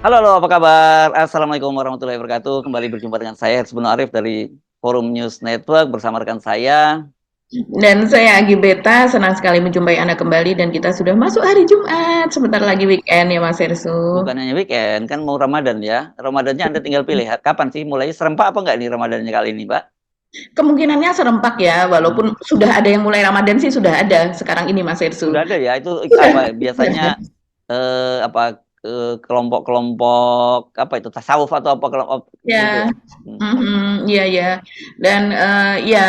Halo, halo, apa kabar? Assalamualaikum warahmatullahi wabarakatuh. Kembali berjumpa dengan saya, Hersbun Arif dari Forum News Network bersama rekan saya. Dan saya Agi Beta, senang sekali menjumpai Anda kembali dan kita sudah masuk hari Jumat. Sebentar lagi weekend ya Mas Ersu. Bukan hanya weekend, kan mau Ramadan ya. Ramadannya Anda tinggal pilih kapan sih mulainya, serempak apa enggak nih Ramadannya kali ini, Pak? Kemungkinannya serempak ya, Hmm. walaupun sudah ada yang mulai Ramadan sih sudah ada sekarang ini Mas Udah Ersu. ada ya, itu Sudah, apa sudah. biasanya apa kelompok-kelompok apa itu tasawuf atau apa kelompok gitu ya. Ya, Hmm. iya ya. Dan ya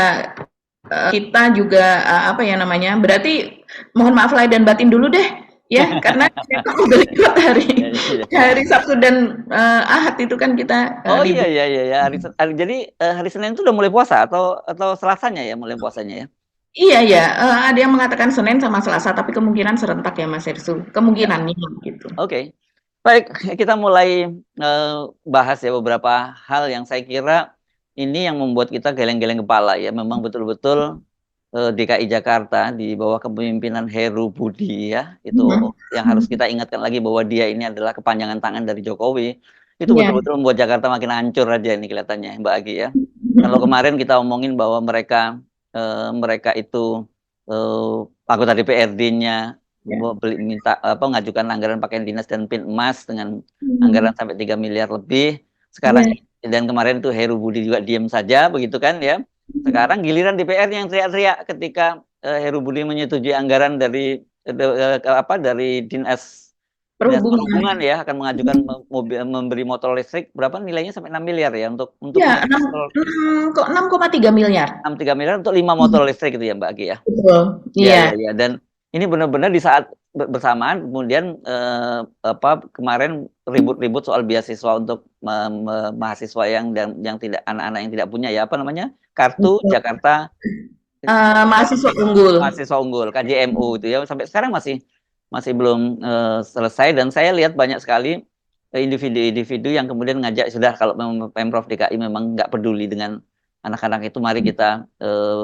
kita juga apa ya namanya? Berarti mohon maaf lahir dan batin dulu deh ya, karena besok berikut hari Ya, ya, ya. hari Sabtu dan Ahad itu kan kita Oh iya libur. iya iya ya. Jadi hari Senin itu udah mulai puasa atau Selasanya ya mulai puasanya ya. Iya ya, ada yang mengatakan Senin sama Selasa, tapi kemungkinan serentak ya Mas Hersu, Ya. kemungkinannya gitu. Oke, baik, kita mulai bahas ya beberapa hal yang saya kira ini yang membuat kita geleng-geleng kepala ya. Memang betul-betul DKI Jakarta di bawah kepemimpinan Heru Budi ya, itu Mhm, yang harus kita ingatkan lagi bahwa dia ini adalah kepanjangan tangan dari Jokowi. Itu iya, betul-betul membuat Jakarta makin hancur aja ini kelihatannya, Mbak Agi ya. Kalau kemarin kita omongin bahwa mereka itu anggota DPRD-nya iya. minta apa mengajukan anggaran pakaian dinas dan pin emas dengan Mhm, anggaran sampai 3 miliar lebih. Sekarang iya. dan kemarin itu Heru Budi juga diam saja begitu kan ya. Sekarang giliran DPR yang teriak-teriak ketika Heru Budi menyetujui anggaran dari dari Dinas Perhubungan. Perhubungan ya akan mengajukan mobil memberi motor listrik berapa nilainya sampai 6 miliar ya untuk Iya, 5 motor 6,3 miliar. 3 miliar untuk 5 motor listrik gitu ya Mbak Agi ya. Betul, Iya iya. iya iya dan ini benar-benar di saat bersamaan kemudian apa kemarin ribut-ribut soal beasiswa untuk mahasiswa yang tidak anak-anak yang tidak punya ya apa namanya kartu Betul. Jakarta Mahasiswa unggul. mahasiswa unggul KJMU itu ya sampai sekarang masih masih belum selesai dan saya lihat banyak sekali individu-individu yang kemudian ngajak sudah kalau memang Pemprov DKI memang nggak peduli dengan anak-anak itu mari kita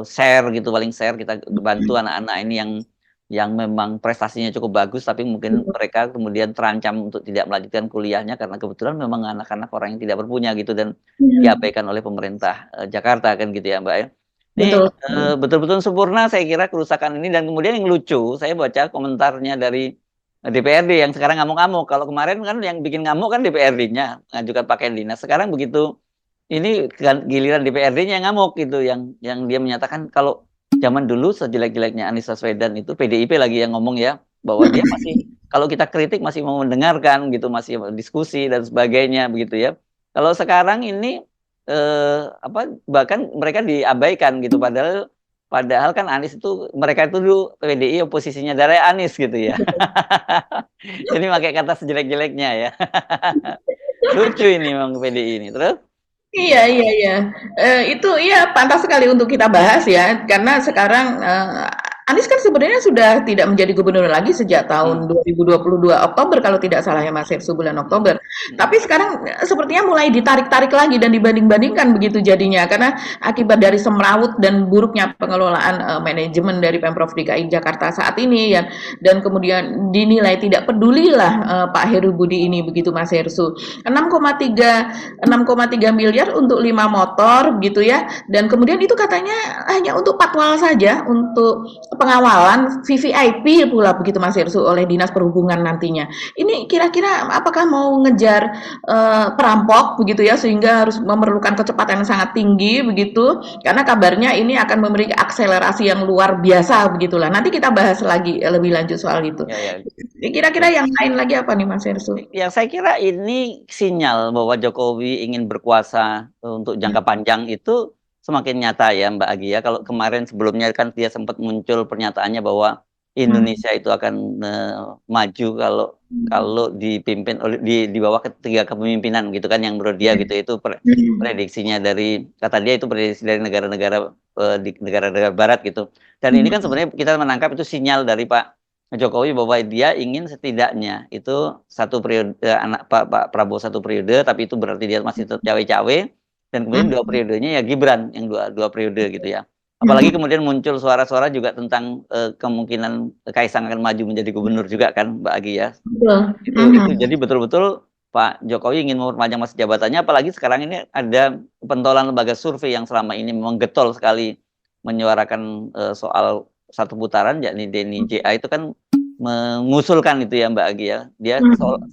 share gitu paling share kita bantu anak-anak ini yang memang prestasinya cukup bagus tapi mungkin mereka kemudian terancam untuk tidak melanjutkan kuliahnya karena kebetulan memang anak-anak orang yang tidak berpunya gitu dan Mhm, diabaikan oleh pemerintah Jakarta kan gitu ya Mbak ya. Ini betul. betul-betul sempurna saya kira kerusakan ini dan kemudian yang lucu saya baca komentarnya dari DPRD yang sekarang ngamuk-ngamuk. Kalau kemarin kan yang bikin ngamuk kan DPRD-nya ngajukan pakaian dinas. Sekarang begitu ini giliran DPRD-nya yang ngamuk gitu yang dia menyatakan kalau zaman dulu sejelek-jeleknya Anies Baswedan itu PDIP lagi yang ngomong ya bahwa dia masih kalau kita kritik masih mau mendengarkan gitu masih diskusi dan sebagainya begitu ya. Kalau sekarang ini apa bahkan mereka diabaikan gitu padahal padahal kan Anies itu mereka itu dulu PDI oposisinya dari Anies gitu ya. Jadi pakai kata sejelek-jeleknya ya. Lucu ini memang PDI ini. Terus Iya iya iya. Itu iya pantas sekali untuk kita bahas ya, karena sekarang, Anies kan sebenarnya sudah tidak menjadi gubernur lagi sejak hmm, tahun 2022 Oktober kalau tidak salah ya Mas Hepsu, bulan hmm, Oktober. hmm, Tapi sekarang sepertinya mulai ditarik-tarik lagi dan dibanding-bandingkan begitu jadinya, karena akibat dari semrawut dan buruknya pengelolaan, manajemen dari Pemprov DKI Jakarta saat ini ya, dan kemudian dinilai tidak pedulilah, Pak Heru Budi ini begitu Mas Hersu. 6,3 miliar untuk 5 motor gitu ya. Dan kemudian itu katanya hanya untuk patwal saja, untuk pengawalan VVIP pula begitu Mas Irsu oleh Dinas Perhubungan nantinya. Ini kira-kira apakah mau ngejar perampok begitu ya sehingga harus memerlukan kecepatan yang sangat tinggi begitu karena kabarnya ini akan memberi akselerasi yang luar biasa begitulah. Nanti kita bahas lagi lebih lanjut soal itu. ya ya. Kira-kira yang lain lagi apa nih Mas Irsu? Yang saya kira ini sinyal bahwa Jokowi ingin berkuasa untuk jangka panjang itu semakin nyata ya Mbak Agi ya. Kalau kemarin sebelumnya kan dia sempat muncul pernyataannya bahwa Hmm. Indonesia itu akan maju kalau kalau dipimpin oleh di bawah ketiga kepemimpinan gitu kan yang menurut dia gitu itu Hmm. prediksinya dari kata dia itu prediksi dari negara-negara di negara-negara barat gitu. Dan ini kan Hmm. sebenarnya kita menangkap itu sinyal dari Pak Jokowi bahwa dia ingin setidaknya itu satu periode anak Pak Prabowo satu periode tapi itu berarti dia masih tetap cawe-cawe dan kemudian dua Hmm. periodenya ya Gibran yang dua dua periode gitu ya. Apalagi Hmm. kemudian muncul suara-suara juga tentang kemungkinan Kaisang akan maju menjadi gubernur juga kan Mbak Agi ya. Betul. Itu Mhm. jadi betul-betul Pak Jokowi ingin memperpanjang masa jabatannya, apalagi sekarang ini ada pentolan lembaga survei yang selama ini memang getol sekali menyuarakan soal satu putaran, yakni Denny JA itu kan mengusulkan itu ya Mbak Agi ya. Dia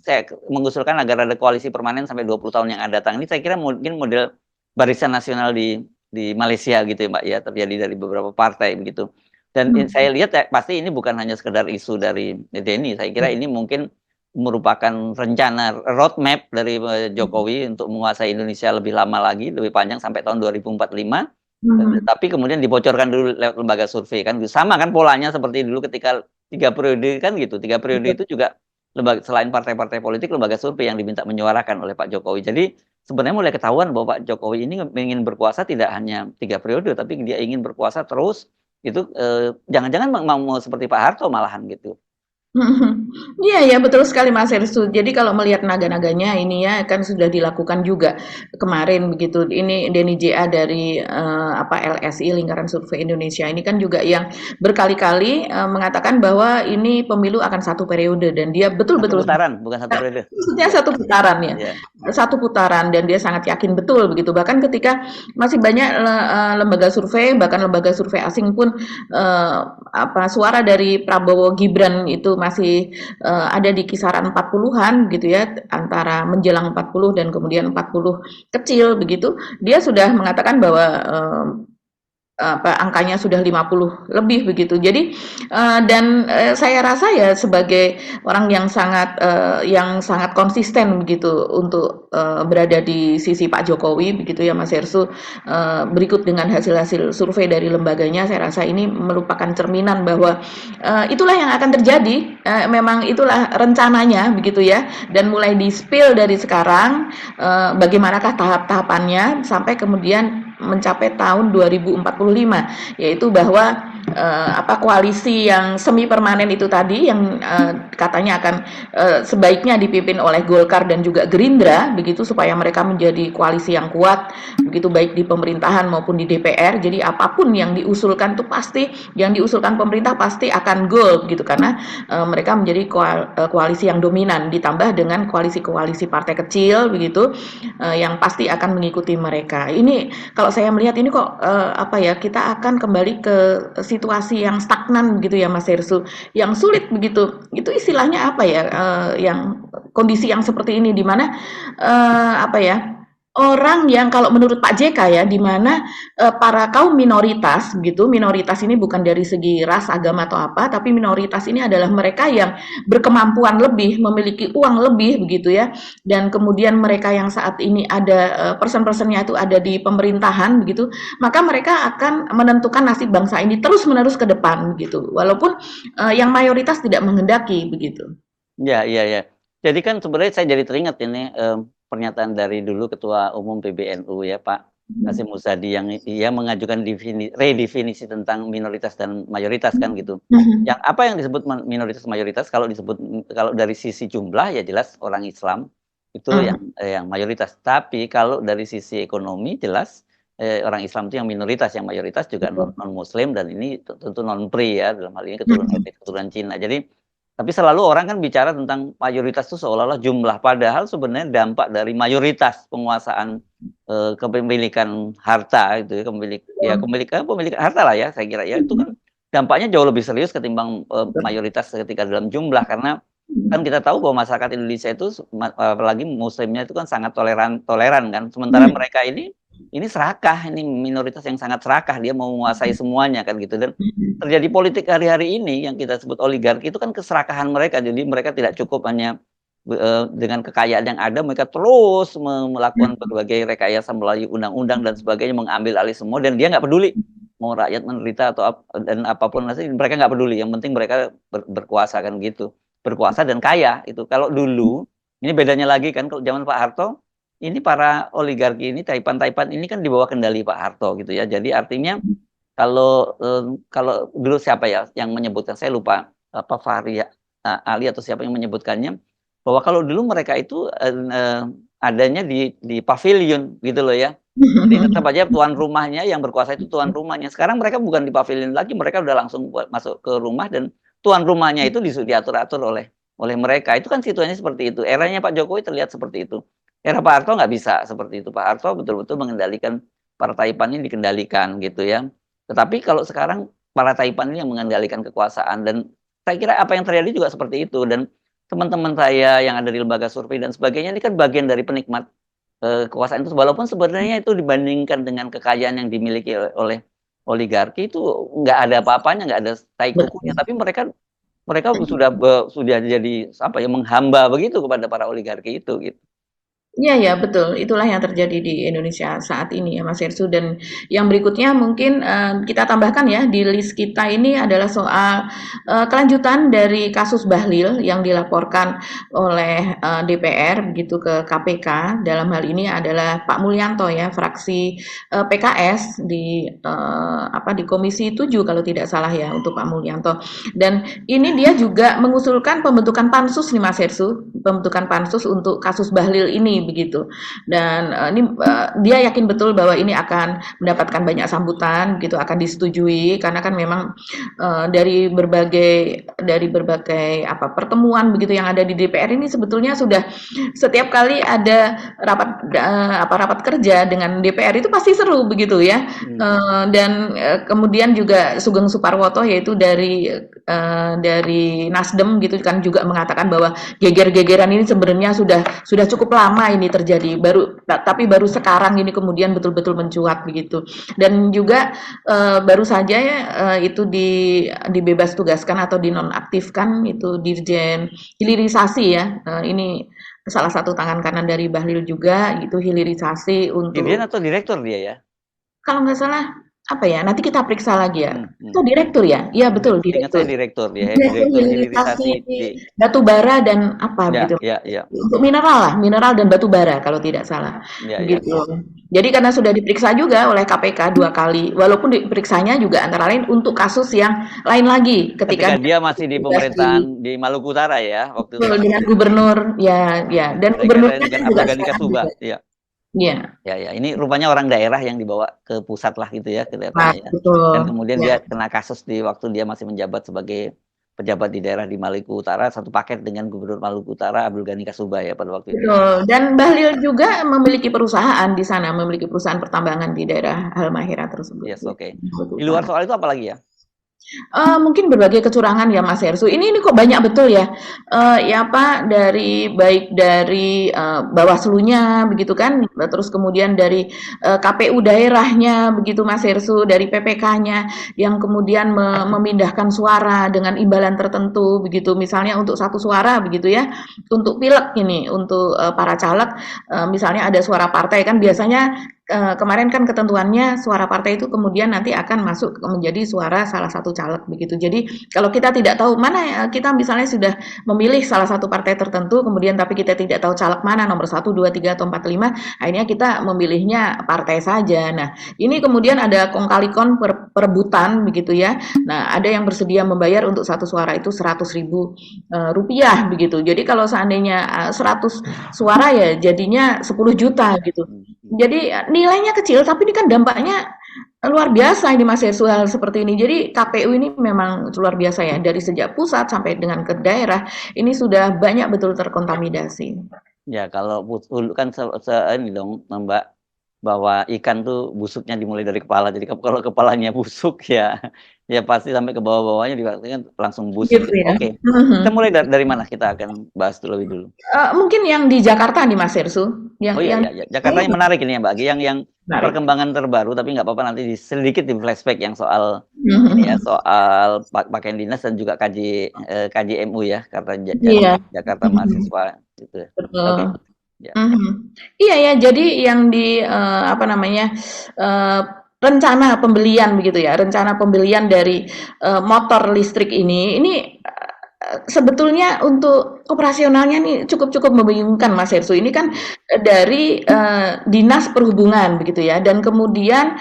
saya mengusulkan agar ada koalisi permanen sampai 20 tahun yang akan datang. Ini saya kira mungkin model Barisan Nasional di Malaysia gitu ya Mbak ya, terjadi dari beberapa partai begitu. Dan saya lihat ya, pasti ini bukan hanya sekedar isu dari Denny, saya kira ini mungkin merupakan rencana roadmap dari Jokowi untuk menguasai Indonesia lebih lama lagi, lebih panjang sampai tahun 2045. Tapi kemudian dibocorkan dulu lewat lembaga survei kan, sama kan polanya seperti dulu ketika 3 periode kan gitu. 3 periode itu juga selain partai-partai politik, lembaga survei yang diminta menyuarakan oleh Pak Jokowi. Jadi sebenarnya mulai ketahuan bahwa Pak Jokowi ini ingin berkuasa tidak hanya 3 periode, tapi dia ingin berkuasa terus. Itu jangan-jangan mau seperti Pak Harto malahan gitu. Iya ya, betul sekali Mas Hersu. Jadi kalau melihat naga-naganya ini ya kan sudah dilakukan juga kemarin begitu. Ini Denny JA dari LSI Lingkaran Survei Indonesia ini kan juga yang berkali-kali mengatakan bahwa ini pemilu akan 1 periode dan dia Satu betul-betul putaran, bukan 1 periode. maksudnya 1 putaran ya. Iya. 1 putaran dan dia sangat yakin betul begitu. Bahkan ketika masih banyak lembaga survei, bahkan lembaga survei asing pun suara dari Prabowo Gibran itu masih ada di kisaran 40-an gitu ya, antara menjelang 40 dan kemudian 40 kecil begitu. Dia sudah mengatakan bahwa angkanya sudah 50 lebih begitu. Jadi dan saya rasa ya sebagai orang yang sangat konsisten begitu untuk berada di sisi Pak Jokowi begitu ya Mas Hersu, berikut dengan hasil-hasil survei dari lembaganya, saya rasa ini merupakan cerminan bahwa itulah yang akan terjadi, memang itulah rencananya begitu ya, dan mulai di-spill dari sekarang bagaimanakah tahap-tahapannya sampai kemudian mencapai tahun 2045, yaitu bahwa koalisi yang semi permanen itu tadi yang katanya akan sebaiknya dipimpin oleh Golkar dan juga Gerindra begitu, supaya mereka menjadi koalisi yang kuat begitu, baik di pemerintahan maupun di DPR. Jadi apapun yang diusulkan itu pasti, yang diusulkan pemerintah pasti akan goal gitu, karena mereka menjadi koalisi yang dominan, ditambah dengan koalisi-koalisi partai kecil begitu yang pasti akan mengikuti mereka. Ini kalau saya melihat ini kok kita akan kembali ke situasi yang stagnan begitu ya Mas Hersu, yang sulit begitu. Itu istilahnya apa ya, yang kondisi yang seperti ini di mana orang yang kalau menurut Pak JK ya, di mana para kaum minoritas gitu, minoritas ini bukan dari segi ras, agama atau apa, tapi minoritas ini adalah mereka yang berkemampuan lebih, memiliki uang lebih begitu ya, dan kemudian mereka yang saat ini ada person-personnya itu ada di pemerintahan begitu, maka mereka akan menentukan nasib bangsa ini terus-menerus ke depan gitu, walaupun yang mayoritas tidak menghendaki begitu. Ya, iya, ya. Jadi kan sebenarnya saya jadi teringat ini pernyataan dari dulu Ketua Umum PBNU ya Pak Hasyim Muzadi yang ia mengajukan redefinisi tentang minoritas dan mayoritas kan gitu. Yang apa yang disebut minoritas mayoritas, kalau dari sisi jumlah ya jelas orang Islam itu yang mayoritas. Tapi kalau dari sisi ekonomi jelas orang Islam itu yang minoritas, yang mayoritas juga non Muslim, dan ini tentu non PRI ya, dalam hal ini keturunan Cina. Jadi tapi selalu orang kan bicara tentang mayoritas itu seolah-olah jumlah, padahal sebenarnya dampak dari mayoritas penguasaan kepemilikan harta itu ya, kepemilikan harta lah ya, saya kira ya, itu kan dampaknya jauh lebih serius ketimbang mayoritas ketika dalam jumlah, karena kan kita tahu bahwa masyarakat Indonesia itu apalagi muslimnya itu kan sangat toleran kan, sementara mereka ini serakah, ini minoritas yang sangat serakah, dia mau menguasai semuanya kan gitu. Dan terjadi politik hari-hari ini yang kita sebut oligarki itu kan keserakahan mereka. Jadi mereka tidak cukup hanya dengan kekayaan yang ada, mereka terus melakukan berbagai rekayasa melalui undang-undang dan sebagainya, mengambil alih semua, dan dia nggak peduli mau rakyat menderita dan apapun, mereka nggak peduli, yang penting mereka berkuasa kan gitu, berkuasa dan kaya itu. Kalau dulu ini bedanya lagi kan, kalau zaman Pak Harto ini para oligarki ini, taipan-taipan ini kan di bawah kendali Pak Harto gitu ya. Jadi artinya kalau dulu siapa ya yang menyebutkan, saya lupa, Fahri Ali atau siapa yang menyebutkannya, bahwa kalau dulu mereka itu adanya di pavilion gitu loh ya. Jadi tetap aja tuan rumahnya yang berkuasa, itu tuan rumahnya. Sekarang mereka bukan di pavilion lagi, mereka udah langsung masuk ke rumah, dan tuan rumahnya itu diatur-atur oleh oleh mereka. Itu kan situasinya seperti itu. Eranya Pak Jokowi terlihat seperti itu. Era Pak Harto nggak bisa seperti itu. Pak Harto betul-betul mengendalikan para Taipan ini dikendalikan gitu ya. Tetapi kalau sekarang para Taipan ini yang mengendalikan kekuasaan dan saya kira apa yang terjadi juga seperti itu dan teman-teman saya yang ada di lembaga survei dan sebagainya ini kan bagian dari penikmat kekuasaan itu walaupun sebenarnya itu dibandingkan dengan kekayaan yang dimiliki oleh oligarki itu nggak ada apa-apanya, nggak ada tai kukunya, Betul. tapi mereka mereka sudah jadi apa ya menghamba begitu kepada para oligarki itu gitu. Iya ya, betul. Itulah yang terjadi di Indonesia saat ini ya, Mas Hersu. Dan yang berikutnya mungkin kita tambahkan ya di list kita ini adalah soal kelanjutan dari kasus Bahlil yang dilaporkan oleh DPR begitu ke KPK. Dalam hal ini adalah Pak Mulyanto ya, fraksi PKS di apa di Komisi 7 kalau tidak salah ya untuk Pak Mulyanto. Dan ini dia juga mengusulkan pembentukan pansus nih Mas Hersu, pembentukan pansus untuk kasus Bahlil ini begitu. Dan ini dia yakin betul bahwa ini akan mendapatkan banyak sambutan gitu, akan disetujui karena kan memang dari berbagai apa pertemuan begitu yang ada di DPR ini sebetulnya sudah setiap kali ada rapat kerja dengan DPR itu pasti seru begitu ya. Dan kemudian juga Sugeng Suparwoto yaitu dari Nasdem gitu kan juga mengatakan bahwa geger-gegeran ini sebenarnya sudah cukup lama ini terjadi tapi baru sekarang ini kemudian betul-betul mencuat begitu. Dan juga baru saja ya itu dibebas tugaskan atau dinonaktifkan itu Dirjen Hilirisasi ya. Ini salah satu tangan kanan dari Bahlil juga gitu hilirisasi Dirjen untuk atau direktur dia ya? kalau nggak salah apa ya nanti kita periksa lagi ya. Itu Hmm. direktur ya? Iya betul Ingat saya direktur. direktur dia, Direktur direktur hilirisasi hilirisasi di batu bara dan apa ya begitu. ya ya Untuk mineral lah, mineral dan batu bara kalau tidak salah. ya ya. Begitu. Jadi karena sudah diperiksa juga oleh KPK 2 kali, walaupun diperiksanya juga antara lain untuk kasus yang lain lagi Ketika ketika dia masih di tugas pemerintahan di Maluku Utara ya waktu itu Pak. dengan gubernur ya ya dan Saya kira gubernurnya dengan kan juga Abdul Ghani sekarang Kasuba juga. ya. Iya. Ya, ya. Ini rupanya orang daerah yang dibawa ke pusat lah gitu ya Nah, kelihatannya ya. Dan betul. kemudian Ya. dia kena kasus di waktu dia masih menjabat sebagai pejabat di daerah di Maluku Utara, satu paket dengan Gubernur Maluku Utara Abdul Ghani Kasuba ya pada waktu itu. Betul. Dan Bahlil juga memiliki perusahaan di sana, memiliki perusahaan pertambangan di daerah Halmahera tersebut. Yes, oke. Maluku Di luar Utara. soal itu apa lagi ya? Mungkin berbagai kecurangan ya Mas Hersu. Ini kok banyak betul ya, ya Pak, baik dari, Bawaslunya begitu kan, terus kemudian dari, KPU daerahnya begitu Mas Hersu, dari PPK-nya yang kemudian memindahkan suara dengan imbalan tertentu begitu. Misalnya untuk 1 suara begitu ya, untuk pileg ini, untuk, para caleg, misalnya ada suara partai kan biasanya kemarin kan ketentuannya suara partai itu kemudian nanti akan masuk menjadi suara salah satu caleg begitu. Jadi kalau kita tidak tahu mana kita misalnya sudah memilih salah satu partai tertentu kemudian tapi kita tidak tahu caleg mana nomor 1, 2, 3 atau 4, 5, akhirnya kita memilihnya partai saja. Nah, ini kemudian ada kong kali kon perebutan begitu ya. Nah, ada yang bersedia membayar untuk 1 suara itu 100.000 rupiah begitu. Jadi kalau seandainya 100 suara ya jadinya 10 juta gitu. Jadi nilainya kecil, tapi ini kan dampaknya luar biasa ini Mas Hersu hal seperti ini. Jadi KPU ini memang luar biasa ya, dari sejak pusat sampai dengan ke daerah, ini sudah banyak betul terkontaminasi. Ya, kalau dulu kan ini dong, Mbak, bahwa ikan tuh busuknya dimulai dari kepala. Jadi kalau kepalanya busuk ya ya pasti sampai ke bawah-bawahnya kan langsung busuk. Gitu ya. Oke. Kita mulai dari mana kita akan bahas lebih dulu? Mungkin yang di Jakarta nih Mas Hersu, Oh iya, iya, Jakarta yang menarik ini ya Mbak, yang menarik. perkembangan terbaru tapi nggak apa-apa nanti sedikit di flashback yang soal ini ya soal pakaian dinas dan juga KJMU ya Iya. Jakarta mahasiswa gitu ya. Betul. Oke. Ya. Iya ya, jadi yang di apa namanya rencana pembelian begitu ya, rencana pembelian dari motor listrik ini sebetulnya untuk operasionalnya nih cukup membingungkan Mas Hersu. Ini kan dari Dinas Perhubungan begitu ya, dan kemudian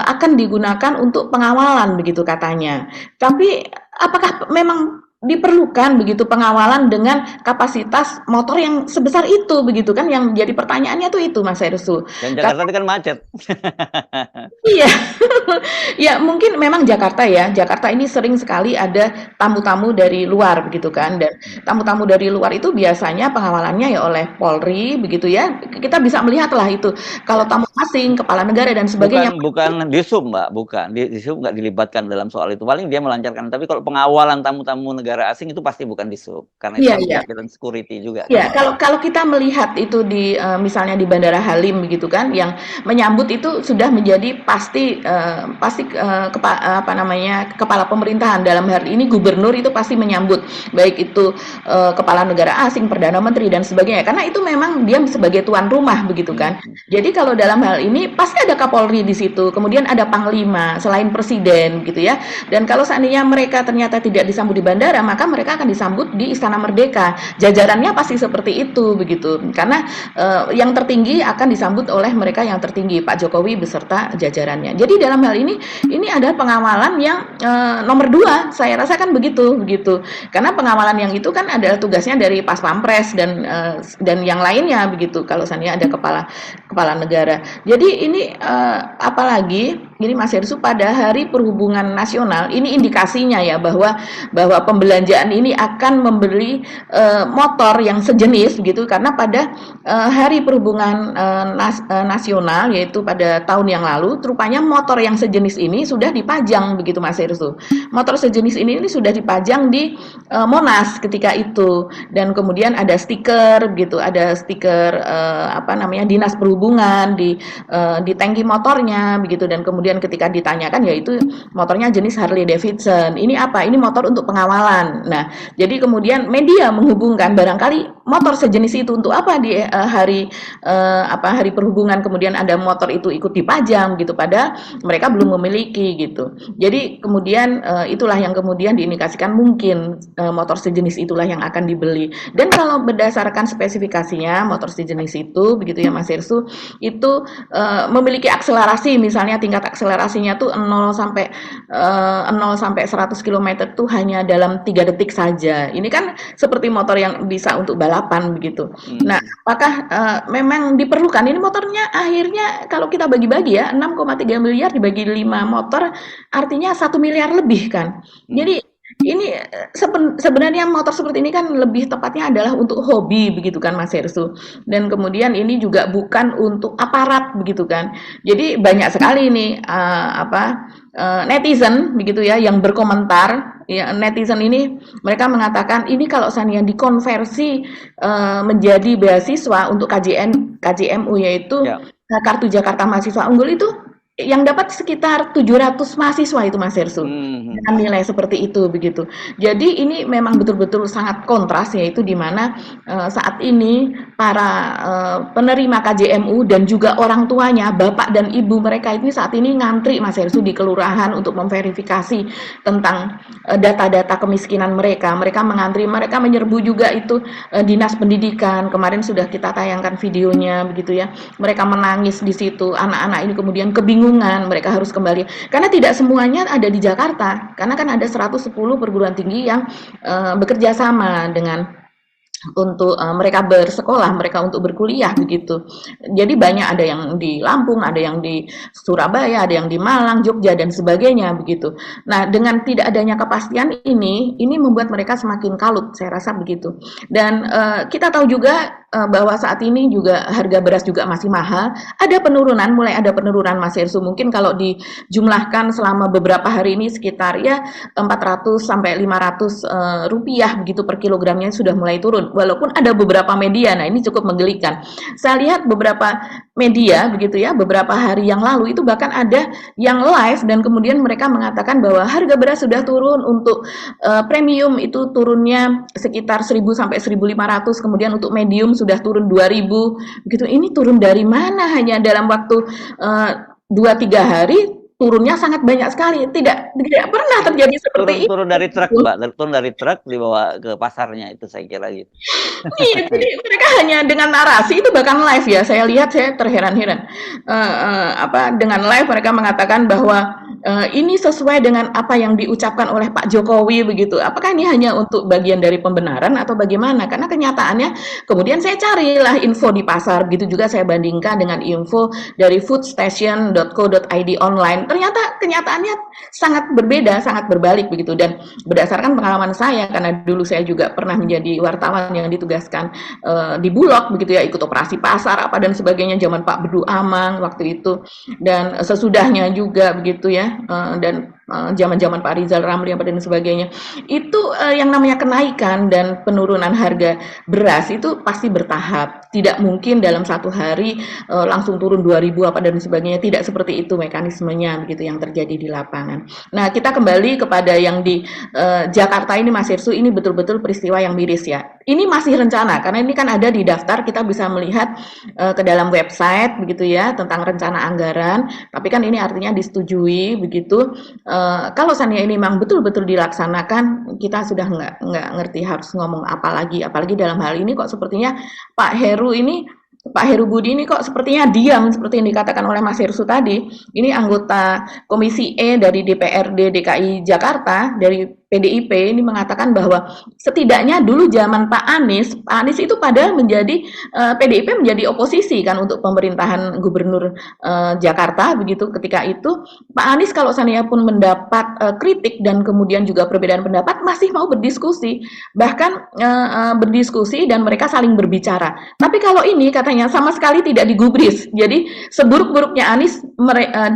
akan digunakan untuk pengawalan begitu katanya. Tapi apakah memang diperlukan begitu pengawalan dengan kapasitas motor yang sebesar itu begitu kan, yang jadi pertanyaannya tuh itu Mas Hersul. Dan Jakarta itu kan macet. Iya. Ya, mungkin memang Jakarta ya. Jakarta ini sering sekali ada tamu-tamu dari luar begitu kan. Dan tamu-tamu dari luar itu biasanya pengawalannya ya oleh Polri begitu ya. Kita bisa melihatlah itu. Kalau tamu asing, kepala negara dan sebagainya. Bukan Disub, Mbak, bukan. Disub nggak dilibatkan dalam soal itu. Paling dia melancarkan. Tapi kalau pengawalan tamu-tamu negara asing itu pasti bukan Disub. Karena itu Iya, kan iya. pejabat security juga kan. Ya, kalau kalau kita melihat itu di misalnya di Bandara Halim begitu kan, yang menyambut itu sudah menjadi pasti apa namanya kepala pemerintahan dalam hal ini gubernur itu pasti menyambut baik itu kepala negara asing, perdana menteri dan sebagainya. Karena itu memang dia sebagai tuan rumah begitu kan. Jadi kalau dalam hal ini pasti ada Kapolri di situ, kemudian ada Panglima selain presiden gitu ya. Dan kalau seandainya mereka ternyata tidak disambut di bandara, maka mereka akan disambut di Istana Merdeka. Jajarannya pasti seperti itu begitu karena yang tertinggi akan disambut oleh mereka yang tertinggi Pak Jokowi beserta jajarannya. Jadi dalam hal ini adalah pengawalan yang nomor 2 saya rasa kan begitu karena pengawalan yang itu kan adalah tugasnya dari Pas Pampres dan yang lainnya begitu kalau seandainya ada kepala negara. Jadi ini apalagi ini Mas Hersu pada Hari Perhubungan Nasional ini indikasinya ya bahwa pembelanjaan ini akan membeli motor yang sejenis begitu karena pada Hari Perhubungan Nasional yaitu pada tahun yang lalu rupanya motor yang sejenis ini sudah dipajang begitu Mas Hersu. Motor sejenis ini sudah dipajang di Monas ketika itu dan kemudian ada stiker gitu, ada stiker apa namanya Dinas Perhubungan di tangki motornya begitu dan kemudian ketika ditanyakan yaitu motornya jenis Harley Davidson. Ini apa? Ini motor untuk pengawalan. Nah, jadi kemudian media menghubungkan barangkali motor sejenis itu untuk apa di hari perhubungan kemudian ada motor itu ikut dipajang gitu pada mereka belum memiliki gitu. Jadi kemudian itulah yang kemudian diindikasikan mungkin motor sejenis itulah yang akan dibeli. Dan kalau berdasarkan spesifikasinya motor sejenis itu begitu ya Mas Irsu itu memiliki akselerasi misalnya tingkat akselerasinya tuh 0 sampai 100 km tuh hanya dalam 3 detik saja. Ini kan seperti motor yang bisa untuk balapan begitu. Nah, apakah memang diperlukan ini motornya akhirnya kalau kita bagi-bagi ya 6,3 miliar dibagi 5 motor artinya 1 miliar lebih kan. Jadi ini sebenarnya motor seperti ini kan lebih tepatnya adalah untuk hobi begitu kan Mas Hersu. Dan kemudian ini juga bukan untuk aparat begitu kan. Jadi banyak sekali nih netizen begitu ya yang berkomentar ya netizen ini mereka mengatakan ini kalau seandainya dikonversi menjadi beasiswa untuk KJMU yaitu Kartu Jakarta Mahasiswa Unggul itu yang dapat sekitar 700 mahasiswa itu Mas Hersu dengan nilai seperti itu begitu. Jadi ini memang betul-betul sangat kontras yaitu di mana saat ini para penerima KJMU dan juga orang tuanya, bapak dan ibu mereka ini saat ini ngantri Mas Hersu di kelurahan untuk memverifikasi tentang data-data kemiskinan mereka. Mereka mengantri, mereka menyerbu juga itu dinas pendidikan. Kemarin sudah kita tayangkan videonya begitu ya. Mereka menangis di situ. Anak-anak ini kemudian kebingungan mereka harus kembali karena tidak semuanya ada di Jakarta karena kan ada 110 perguruan tinggi yang bekerja sama dengan untuk mereka bersekolah, mereka untuk berkuliah begitu. Jadi banyak ada yang di Lampung, ada yang di Surabaya, ada yang di Malang, Jogja dan sebagainya begitu. Nah, dengan tidak adanya kepastian ini membuat mereka semakin kalut, saya rasa begitu. Dan kita tahu juga bahwa saat ini juga harga beras juga masih mahal. Ada penurunan, mulai ada penurunan Mas Hersu. Mungkin kalau dijumlahkan selama beberapa hari ini sekitar ya 400 sampai 500 rupiah begitu per kilogramnya sudah mulai turun. Walaupun ada beberapa media, nah ini cukup menggelikan. Saya lihat beberapa media begitu ya, beberapa hari yang lalu itu bahkan ada yang live dan kemudian mereka mengatakan bahwa harga beras sudah turun untuk premium itu turunnya sekitar 1.000 sampai 1.500, kemudian untuk medium sudah turun 2.000 begitu. Ini turun dari mana hanya dalam waktu 2-3 hari turunnya sangat banyak sekali, tidak pernah Turun terjadi seperti turun turun dari truk, itu. Mbak, turun dari truk dibawa ke pasarnya itu saya kira gitu. Iya, jadi mereka hanya dengan narasi itu bahkan live ya, saya lihat saya terheran-heran. Apa, dengan live mereka mengatakan bahwa, ini sesuai dengan apa yang diucapkan oleh Pak Jokowi begitu. Apakah ini hanya untuk bagian dari pembenaran atau bagaimana? Karena kenyataannya kemudian saya carilah info di pasar, begitu juga saya bandingkan dengan info dari foodstation.co.id online. Ternyata kenyataannya sangat berbeda, sangat berbalik begitu. Dan berdasarkan pengalaman saya, karena dulu saya juga pernah menjadi wartawan yang ditugaskan di Bulog begitu ya, ikut operasi pasar apa dan sebagainya zaman Pak Bedu Amang waktu itu, dan sesudahnya juga begitu ya, dan zaman-zaman Pak Rizal Ramli apa dan sebagainya. Itu yang namanya kenaikan dan penurunan harga beras itu pasti bertahap. Tidak mungkin dalam satu hari langsung turun 2.000 apa dan sebagainya. Tidak seperti itu mekanismenya begitu yang terjadi di lapangan. Nah, kita kembali kepada yang di Jakarta ini Mas Irsu, ini betul-betul peristiwa yang miris ya. Ini masih rencana karena ini kan ada di daftar, kita bisa melihat ke dalam website begitu ya tentang rencana anggaran. Tapi kan ini artinya disetujui begitu. Kalau seandainya ini memang betul-betul dilaksanakan, kita sudah nggak ngerti harus ngomong apa lagi. Apalagi dalam hal ini kok sepertinya Pak Heru ini Pak Heru Budi ini kok sepertinya diam seperti yang dikatakan oleh Mas Hirsu tadi. Ini anggota Komisi E dari DPRD DKI Jakarta dari PDIP ini mengatakan bahwa setidaknya dulu zaman Pak Anies itu padahal menjadi PDIP menjadi oposisi kan untuk pemerintahan Gubernur Jakarta begitu. Ketika itu Pak Anies kalau seandainya pun mendapat kritik dan kemudian juga perbedaan pendapat masih mau berdiskusi, bahkan berdiskusi dan mereka saling berbicara. Tapi kalau ini katanya sama sekali tidak digubris. Jadi seburuk-buruknya Anies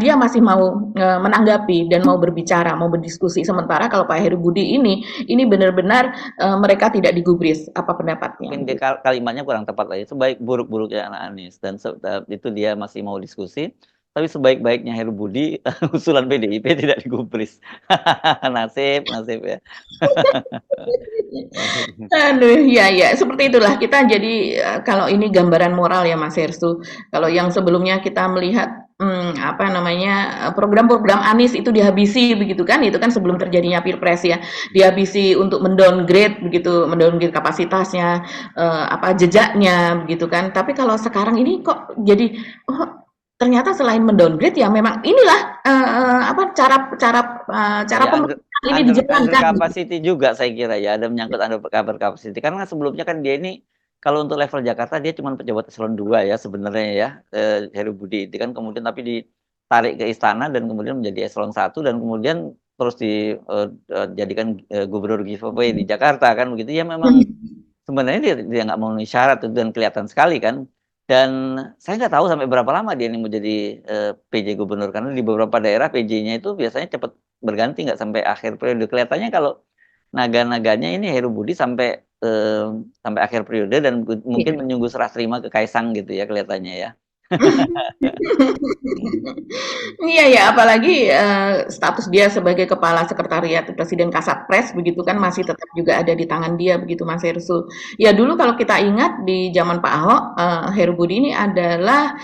dia masih mau menanggapi dan mau berbicara, mau berdiskusi. Sementara kalau Pak Heru Budi ini benar-benar mereka tidak digubris apa pendapatnya. Mungkin kalimatnya kurang tepat lah ya, sebaik buruk-buruknya anak Anies dan itu dia masih mau diskusi, tapi sebaik-baiknya Heru Budi usulan PDIP tidak digubris. Nasib nasib ya. Aduh, ya ya, seperti itulah kita jadi kalau ini gambaran moral ya Mas Hersu. Kalau yang sebelumnya kita melihat apa namanya program-program Anies itu dihabisi begitu kan, itu kan sebelum terjadinya Pilpres ya, dihabisi untuk mendowngrade begitu, mendowngrade kapasitasnya, apa jejaknya begitu kan. Tapi kalau sekarang ini kok jadi oh ternyata selain mendowngrade ya memang inilah apa cara cara cara Ya pemerintahan ini under dijalankan. capacity juga saya kira ya, ada menyangkut under capacity. Karena sebelumnya kan dia ini kalau untuk level Jakarta dia cuma pejabat eselon 2 ya sebenarnya ya, Heru Budi itu kan kemudian tapi ditarik ke istana dan kemudian menjadi eselon 1 dan kemudian terus dijadikan gubernur giveaway di Jakarta kan begitu. Ya memang sebenarnya dia nggak memenuhi syarat itu dan kelihatan sekali kan. Dan saya nggak tahu sampai berapa lama dia ini mau jadi PJ gubernur karena di beberapa daerah PJ-nya itu biasanya cepat berganti nggak sampai akhir periode. Kelihatannya kalau naga-naganya ini Heru Budi sampai akhir periode dan mungkin menunggu serah terima ke Kaisang gitu ya kelihatannya ya. Iya ya, apalagi status dia sebagai kepala sekretariat Presiden Kasatpres begitu kan masih tetap juga ada di tangan dia begitu Mas Hersu. Ya dulu kalau kita ingat di zaman Pak Ahok, Heru Budi ini adalah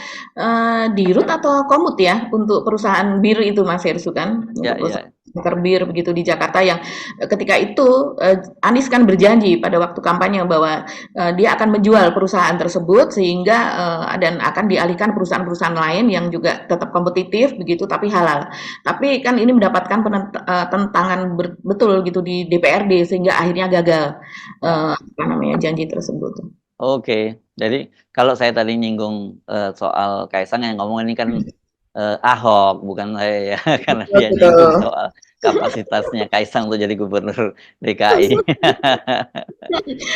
dirut atau komut ya untuk perusahaan bir itu Mas Hersu kan, Ya, untuk perusahaan ya. bir begitu di Jakarta yang ketika itu Anies kan berjanji pada waktu kampanye bahwa dia akan menjual perusahaan tersebut sehingga dan akan dialihkan perusahaan-perusahaan lain yang juga tetap kompetitif begitu tapi halal. Tapi kan ini mendapatkan tentangan betul gitu di DPRD sehingga akhirnya gagal Ya. apa namanya janji tersebut. Oke. Jadi kalau saya tadi nyinggung soal Kaisang yang ngomong ini kan Ahok bukan saya ya karena Betul, dia nyinggung betul. soal kapasitasnya Kaisang untuk jadi gubernur DKI.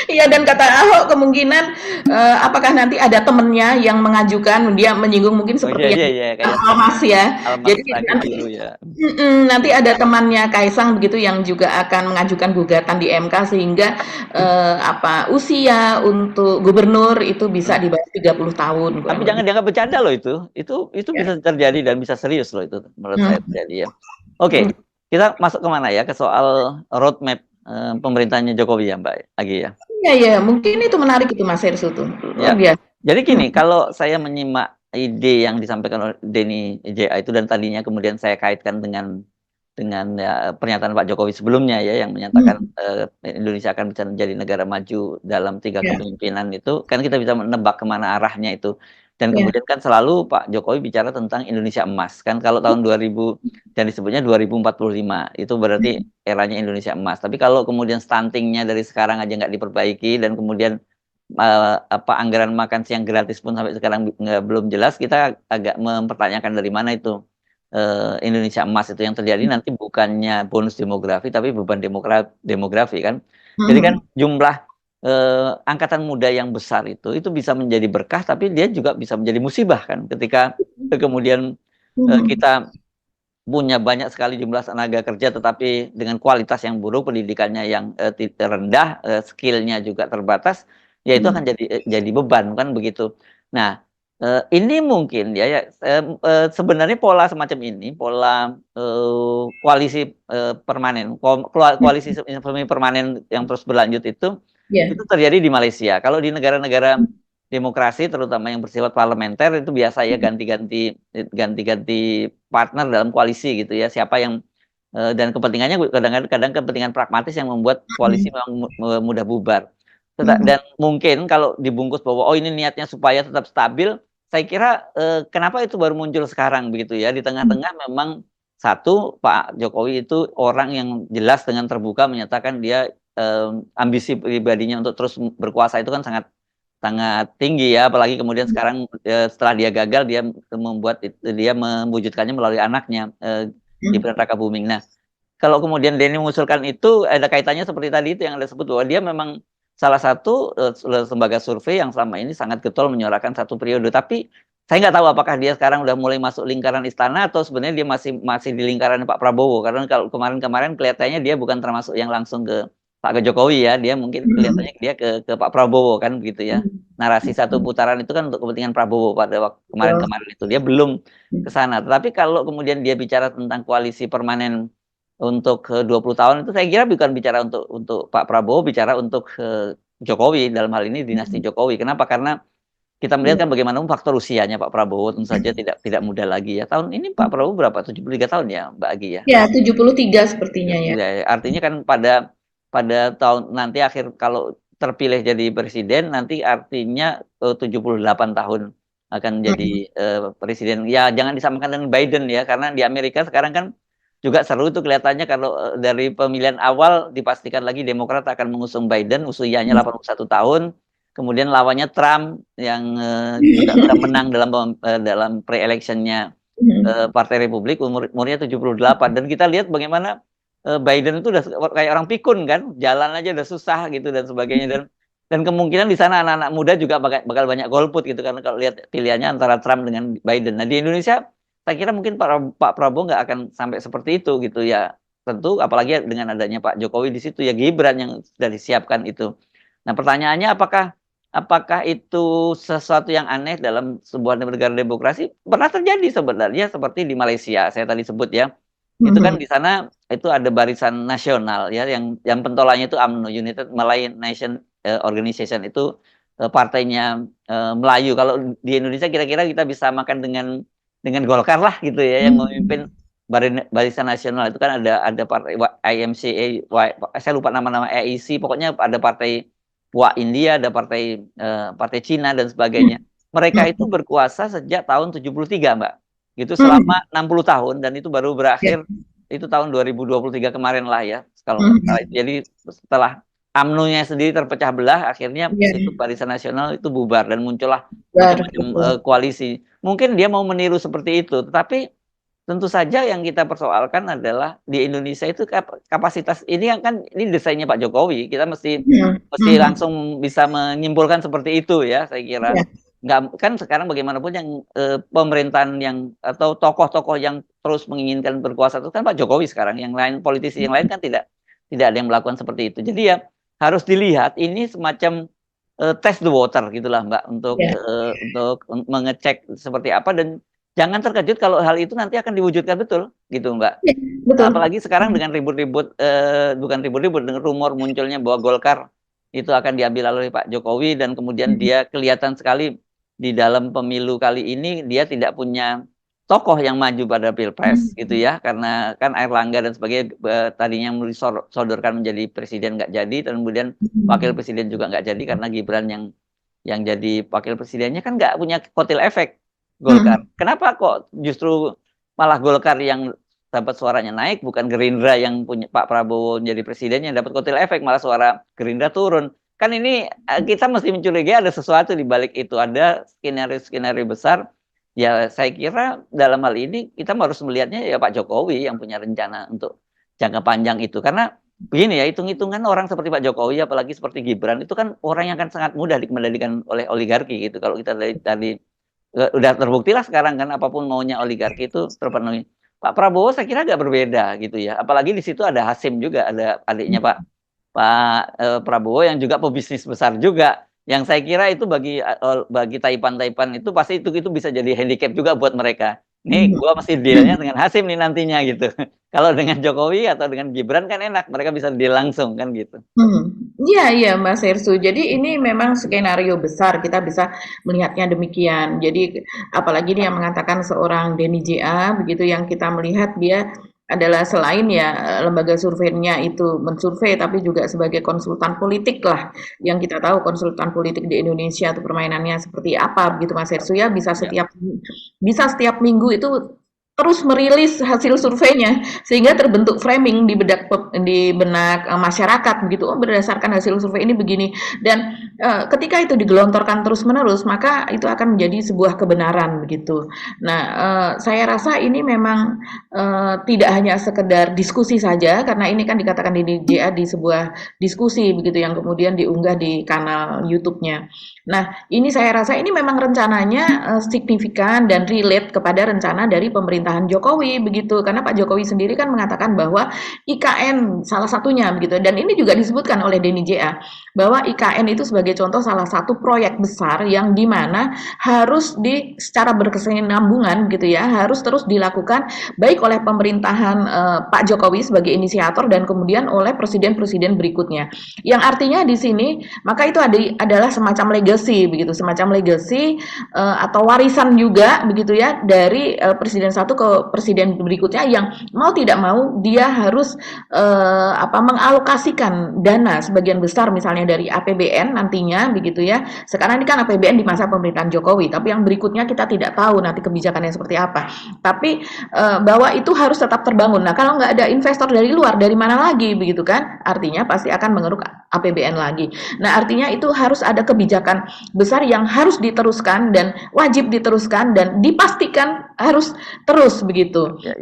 Iya dan kata Ahok kemungkinan apakah nanti ada temennya yang mengajukan dia menyinggung mungkin Oh iya seperti yang iya iya kayak Almas ya. Almas Jadi Rakit nanti dulu ya. nanti ada temannya Kaisang begitu yang juga akan mengajukan gugatan di MK sehingga apa usia untuk gubernur itu bisa di bawah 30 tahun Tapi kurang jangan lebih. dianggap bercanda loh itu. Itu Ya. bisa terjadi dan bisa serius loh itu menurut saya Hmm. terjadi ya. Oke, kita masuk ke mana ya? Ke soal roadmap pemerintahnya Jokowi ya, Mbak Agi ya. Iya ya, mungkin itu menarik itu Mas Hersu tuh. Luar Ya. biasa. Jadi gini, kalau saya menyimak ide yang disampaikan oleh Denny JA itu dan tadinya kemudian saya kaitkan dengan ya, pernyataan Pak Jokowi sebelumnya ya yang menyatakan Mhm, Indonesia akan bisa menjadi negara maju dalam 3 iya, kepemimpinan itu, kan kita bisa menebak kemana arahnya itu. Dan iya, kemudian kan selalu Pak Jokowi bicara tentang Indonesia emas, kan kalau tahun 2000 dan disebutnya 2045, itu berarti mhm, eranya Indonesia emas. Tapi kalau kemudian stunting-nya dari sekarang aja nggak diperbaiki dan kemudian apa, anggaran makan siang gratis pun sampai sekarang belum jelas, kita agak mempertanyakan dari mana itu, Indonesia emas itu yang terjadi nanti bukannya bonus demografi, tapi beban demografi kan. Jadi kan mhm, jumlah, angkatan muda yang besar itu bisa menjadi berkah, tapi dia juga bisa menjadi musibah kan ketika, kemudian, mhm, kita punya banyak sekali jumlah tenaga kerja, tetapi dengan kualitas yang buruk, pendidikannya yang, rendah, skill-nya juga terbatas, ya itu akan mhm, jadi beban kan begitu. Nah, ini mungkin sebenarnya pola semacam ini, pola, koalisi, permanen, koalisi mhm, semi permanen yang terus berlanjut itu iya, terjadi di Malaysia. Kalau di negara-negara demokrasi terutama yang bersifat parlementer itu biasa ya mhm, ganti-ganti partner dalam koalisi gitu ya, siapa yang dan kepentingannya kadang-kadang kepentingan pragmatis yang membuat koalisi mhm, memang mudah bubar. mhm, Dan mungkin kalau dibungkus bahwa, oh ini niatnya supaya tetap stabil, saya kira, kenapa itu baru muncul sekarang begitu ya, di mhm, tengah-tengah memang satu, Pak Jokowi itu orang yang jelas dengan terbuka menyatakan dia, ambisi pribadinya untuk terus berkuasa itu kan sangat sangat tinggi ya, apalagi kemudian sekarang, setelah dia gagal dia mewujudkannya melalui anaknya, mhm, Gibran Rakabuming. Nah, kalau kemudian Denny mengusulkan itu ada kaitannya seperti tadi itu yang Anda sebut bahwa dia memang salah satu, lembaga survei yang selama ini sangat getol menyuarakan satu periode. Tapi saya nggak tahu apakah dia sekarang udah mulai masuk lingkaran istana atau sebenarnya dia masih masih di lingkaran Pak Prabowo. Karena kalau kemarin-kemarin kelihatannya dia bukan termasuk yang langsung ke Pak Jokowi ya, dia mungkin mhm, kelihatannya dia ke Pak Prabowo kan begitu ya. mhm, Narasi satu mhm, putaran itu kan untuk kepentingan Prabowo pada waktu betul, kemarin-kemarin itu, dia belum ke mhm, sana. Tetapi kalau kemudian dia bicara tentang koalisi permanen untuk, 20 tahun itu saya kira bukan bicara untuk Pak Prabowo, bicara untuk, Jokowi, dalam hal ini dinasti mhm, Jokowi. Kenapa? Karena kita iya, melihat kan bagaimanapun faktor usianya Pak Prabowo tentu saja tidak tidak muda lagi ya. Tahun ini Pak Prabowo berapa? 73 tahun ya, Mbak Agi ya? iya 73 sepertinya ya, Ya, artinya kan pada tahun nanti akhir kalau terpilih jadi presiden nanti artinya, 78 tahun akan jadi, mhm, presiden. Ya jangan disamakan dengan Biden ya, karena di Amerika sekarang kan juga seru tuh kelihatannya kalau, dari pemilihan awal dipastikan lagi Demokrat akan mengusung Biden, usianya mhm, 81 tahun, kemudian lawannya Trump yang, juga sudah menang dalam pre-election-nya mhm, Partai Republik umurnya 78 dan kita lihat bagaimana, Biden itu udah kayak orang pikun kan, jalan aja udah susah gitu dan sebagainya dan kemungkinan di sana anak-anak muda juga bakal banyak golput gitu kan kalau lihat pilihannya antara Trump dengan Biden. Nah di Indonesia, saya kira mungkin Pak Prabowo nggak akan sampai seperti itu gitu ya. Tentu apalagi dengan adanya Pak Jokowi di situ ya Gibran yang sudah disiapkan itu. Nah pertanyaannya apakah itu sesuatu yang aneh dalam sebuah negara demokrasi? Pernah terjadi sebenarnya seperti di Malaysia, saya tadi sebut ya. Itu kan mhm, di sana itu ada barisan nasional ya yang pentolannya itu UMNO, United Malay Nation, Organization itu, partainya, Melayu. Kalau di Indonesia kira-kira kita bisa makan dengan Golkar lah gitu ya yang mhm, memimpin Barisan Nasional itu kan ada partai IMCA, saya lupa nama-nama AIC, pokoknya ada partai India, ada partai Cina dan sebagainya. Mereka itu mhm, berkuasa sejak tahun 73 Mbak, gitu selama mhm, 60 tahun dan itu baru iya, berakhir itu tahun 2023 kemarin lah ya, kalau nggak salah. mhm, Jadi setelah UMNO-nya sendiri terpecah belah, akhirnya iya, itu Barisan Nasional itu bubar dan muncullah benar, macam-macam, betul, koalisi. Mungkin dia mau meniru seperti itu, tetapi tentu saja yang kita persoalkan adalah di Indonesia itu kapasitas ini kan ini desainnya Pak Jokowi, kita mesti mhm, mesti mhm, langsung bisa menyimpulkan seperti itu ya, saya kira. iya, Nggak kan sekarang bagaimanapun yang, pemerintahan yang atau tokoh-tokoh yang terus menginginkan berkuasa itu kan Pak Jokowi sekarang, yang lain politisi yang lain kan tidak ada yang melakukan seperti itu. Jadi ya harus dilihat ini semacam, test the water gitulah Mbak, iya, untuk mengecek seperti apa dan jangan terkejut kalau hal itu nanti akan diwujudkan betul, gitu Mbak. iya, betul, Apalagi sekarang mhm, dengan ribut-ribut, bukan ribut-ribut, dengan rumor munculnya bahwa Golkar itu akan diambil oleh Pak Jokowi dan kemudian mhm, dia kelihatan sekali di dalam pemilu kali ini dia tidak punya tokoh yang maju pada pilpres gitu ya, karena kan Airlangga dan sebagainya tadinya mau disodorkan menjadi presiden nggak jadi, dan kemudian wakil presiden juga nggak jadi karena Gibran yang jadi wakil presidennya kan nggak punya kotil efek Golkar. Kenapa kok justru malah Golkar yang dapat suaranya naik, bukan Gerindra yang punya Pak Prabowo menjadi presidennya dapat kotil efek, malah suara Gerindra turun. Kan ini kita mesti mencurigai ada sesuatu di balik itu, ada skenario-skenario besar. Ya saya kira dalam hal ini kita harus melihatnya ya Pak Jokowi yang punya rencana untuk jangka panjang itu. Karena begini ya, hitung-hitungan orang seperti Pak Jokowi, apalagi seperti Gibran, itu kan orang yang akan sangat mudah dikendalikan oleh oligarki gitu. Kalau kita tadi udah terbukti lah sekarang kan, apapun maunya oligarki itu terpenuhi. Pak Prabowo saya kira agak berbeda gitu ya. Apalagi di situ ada Hasim juga, ada adiknya Prabowo yang juga pebisnis besar juga. Yang saya kira itu bagi Taipan itu pasti itu bisa jadi handicap juga buat mereka. Nih gua mesti dealnya dengan Hasim nih nantinya gitu. Kalau dengan Jokowi atau dengan Gibran kan enak, mereka bisa deal langsung kan gitu. Iya iya Mas Hersu. Jadi ini memang skenario besar, kita bisa melihatnya demikian. Jadi apalagi dia mengatakan seorang Denny JA begitu, yang kita melihat dia adalah selain ya lembaga surveinya itu mensurvei, tapi juga sebagai konsultan politik lah, yang kita tahu konsultan politik di Indonesia itu permainannya seperti apa begitu Mas Hersu ya, Ya. bisa setiap minggu itu terus merilis hasil surveinya, sehingga terbentuk framing di benak masyarakat begitu. Oh, berdasarkan hasil survei ini begini, dan ketika itu digelontorkan terus menerus, maka itu akan menjadi sebuah kebenaran begitu. Nah, saya rasa ini memang tidak hanya sekedar diskusi saja, karena ini kan dikatakan di JA di sebuah diskusi begitu yang kemudian diunggah di kanal YouTube-nya. Nah, ini saya rasa ini memang rencananya signifikan dan relate kepada rencana dari pemerintahan Jokowi begitu. Karena Pak Jokowi sendiri kan mengatakan bahwa IKN salah satunya begitu. Dan ini juga disebutkan oleh Denny JA bahwa IKN itu sebagai contoh salah satu proyek besar yang dimana harus secara berkesinambungan gitu ya, harus terus dilakukan baik oleh pemerintahan Pak Jokowi sebagai inisiator dan kemudian oleh presiden-presiden berikutnya. Yang artinya di sini maka itu adalah semacam legacy begitu, semacam legacy atau warisan juga begitu ya dari presiden satu ke presiden berikutnya, yang mau tidak mau dia harus mengalokasikan dana sebagian besar misalnya dari APBN nantinya begitu ya. Sekarang ini kan APBN di masa pemerintahan Jokowi, tapi yang berikutnya kita tidak tahu nanti kebijakannya seperti apa. Tapi bahwa itu harus tetap terbangun. Nah, kalau nggak ada investor dari luar, dari mana lagi begitu kan? Artinya pasti akan mengeruk APBN lagi. Nah, artinya itu harus ada kebijakan besar yang harus diteruskan dan wajib diteruskan dan dipastikan harus terus begitu. Ya.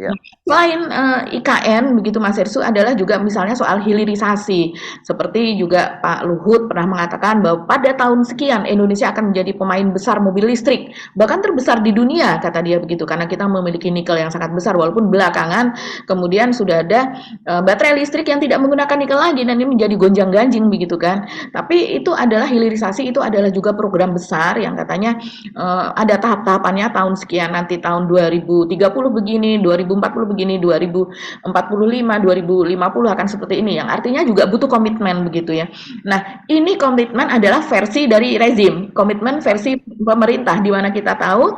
Selain IKN begitu Mas Hersu, adalah juga misalnya soal hilirisasi. Seperti juga Pak Luhut pernah mengatakan bahwa pada tahun sekian Indonesia akan menjadi pemain besar mobil listrik, bahkan terbesar di dunia kata dia begitu, karena kita memiliki nikel yang sangat besar, walaupun belakangan kemudian sudah ada baterai listrik yang tidak menggunakan nikel lagi dan ini menjadi gonjang-ganjing begitu kan. Tapi itu adalah hilirisasi, itu adalah juga program besar yang katanya ada tahap-tahapannya, tahun sekian nanti tahun 2030 begini, 2040 begini, 2045, 2050 akan seperti ini, yang artinya juga butuh komitmen begitu ya. Nah, ini komitmen adalah versi dari rezim, komitmen versi pemerintah, di mana kita tahu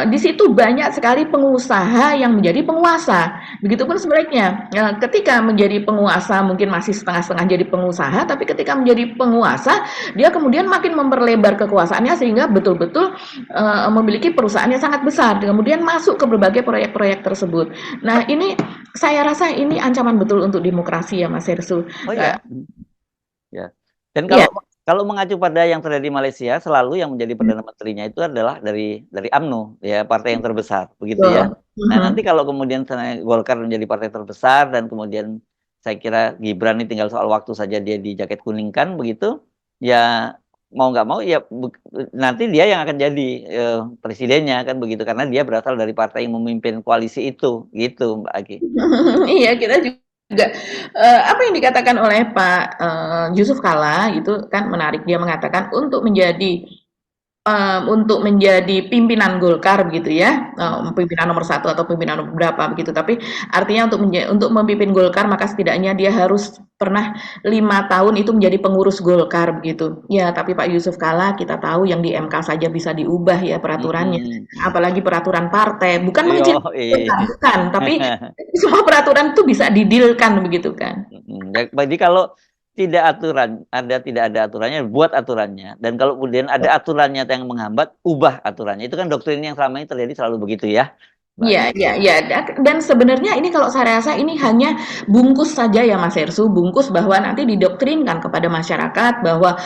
di situ banyak sekali pengusaha yang menjadi penguasa. Begitupun sebaliknya, ketika menjadi penguasa mungkin masih setengah-setengah jadi pengusaha, tapi ketika menjadi penguasa dia kemudian makin memperlebar kekuasaannya sehingga betul-betul memiliki perusahaan yang sangat besar, kemudian masuk ke berbagai proyek-proyek tersebut. Nah, ini saya rasa ini ancaman betul untuk demokrasi ya Mas Hersu. Oh ya. Ya. Dan Iya. kalau mengacu pada yang terjadi di Malaysia, selalu yang menjadi perdana menterinya itu adalah dari UMNO, ya partai yang terbesar, begitu ya. Nah, nanti kalau kemudian Golkar menjadi partai terbesar dan kemudian saya kira Gibran ini tinggal soal waktu saja dia di jaket kuning kan begitu, ya mau nggak mau ya nanti dia yang akan jadi presidennya kan begitu, karena dia berasal dari partai yang memimpin koalisi itu, gitu Mbak Agi. Iya, kita juga apa yang dikatakan oleh Pak Yusuf Kalla itu kan menarik. Dia mengatakan untuk menjadi pimpinan Golkar begitu ya, pimpinan nomor satu atau pimpinan nomor berapa begitu. Tapi artinya untuk memimpin Golkar maka setidaknya dia harus pernah 5 tahun itu menjadi pengurus Golkar begitu. Ya, tapi Pak Yusuf Kalla kita tahu yang di MK saja bisa diubah ya peraturannya, Mm-mm. apalagi peraturan partai. Bukan Yo, mengecilkan Golkar, bukan, tapi semua peraturan itu bisa didilkan begitu kan. Jadi kalau tidak ada aturannya, buat aturannya. Dan kalau kemudian ada aturannya yang menghambat, ubah aturannya. Itu kan doktrin yang selama ini terjadi selalu begitu ya, Mbak Iya, Agi. iya, iya. Dan sebenarnya ini kalau saya rasa ini hanya bungkus saja ya Mas Hersu, bungkus bahwa nanti didoktrinkan kepada masyarakat bahwa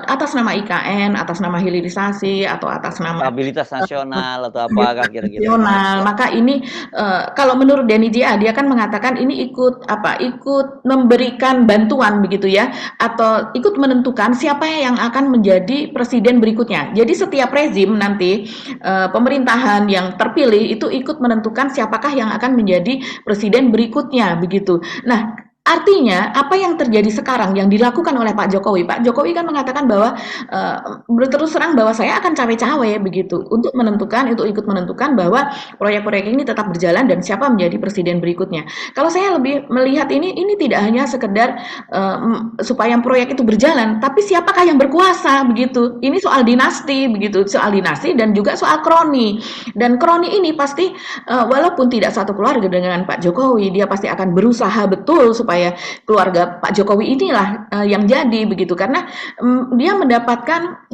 atas nama IKN, atas nama hilirisasi atau atas nama Stabilitas eh, nasional atau apakah kira-kira gitu. nasional, maka ini kalau menurut Denny JA dia kan mengatakan ini ikut memberikan bantuan begitu ya, atau ikut menentukan siapa yang akan menjadi presiden berikutnya. Jadi setiap rezim nanti pemerintahan yang terpilih itu ikut menentukan siapakah yang akan menjadi presiden berikutnya begitu. Nah, artinya apa yang terjadi sekarang yang dilakukan oleh Pak Jokowi? Pak Jokowi kan mengatakan bahwa berterus terang bahwa saya akan cawe-cawe begitu untuk ikut menentukan bahwa proyek-proyek ini tetap berjalan dan siapa menjadi presiden berikutnya. Kalau saya lebih melihat ini tidak hanya sekedar supaya proyek itu berjalan, tapi siapakah yang berkuasa begitu. Ini soal dinasti begitu, soal dinasti dan juga soal kroni. Dan kroni ini pasti walaupun tidak satu keluarga dengan Pak Jokowi, dia pasti akan berusaha betul supaya keluarga Pak Jokowi inilah yang jadi begitu karena dia mendapatkan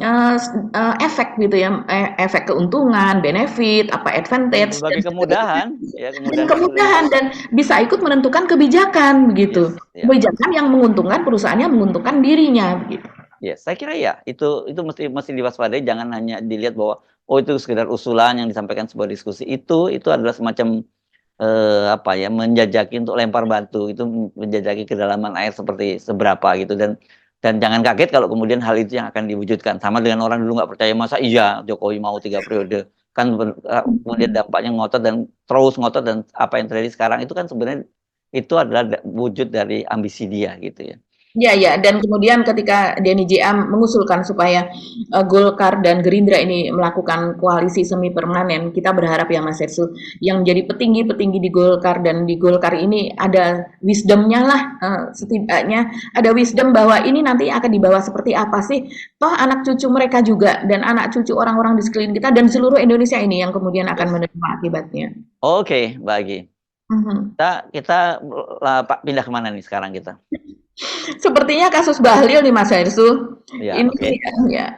efek gitu ya, efek keuntungan, benefit, apa advantage dan Berbagai kemudahan, ya kemudahan dan bisa ikut menentukan kebijakan begitu. yes, ya. Kebijakan yang menguntungkan perusahaannya, menguntungkan dirinya begitu. Ya, saya kira ya itu mesti diwaspadai, jangan hanya dilihat bahwa oh itu sekedar usulan yang disampaikan sebuah diskusi. Itu adalah semacam apa ya, menjajaki untuk lempar batu, itu menjajaki kedalaman air seperti seberapa gitu, dan jangan kaget kalau kemudian hal itu yang akan diwujudkan. Sama dengan orang dulu nggak percaya, masa iya Jokowi mau 3 periode, kan kemudian dampaknya ngotot dan terus ngotot, dan apa yang terjadi sekarang itu kan sebenarnya itu adalah wujud dari ambisi dia gitu ya. Ya, ya, dan kemudian ketika Denny JA mengusulkan supaya Golkar dan Gerindra ini melakukan koalisi semi permanen, kita berharap ya Mas Hersu, yang menjadi petinggi-petinggi di Golkar dan di Golkar ini ada wisdomnya lah, setidaknya ada wisdom bahwa ini nanti akan dibawa seperti apa sih, toh anak cucu mereka juga dan anak cucu orang-orang di sekeliling kita dan seluruh Indonesia ini yang kemudian akan Yes. menerima akibatnya. Oke, Bagi. Mhm. Kita Pak pindah kemana nih sekarang kita? Sepertinya kasus Bahlil nih Mas Hersu. Ya, Ini oke.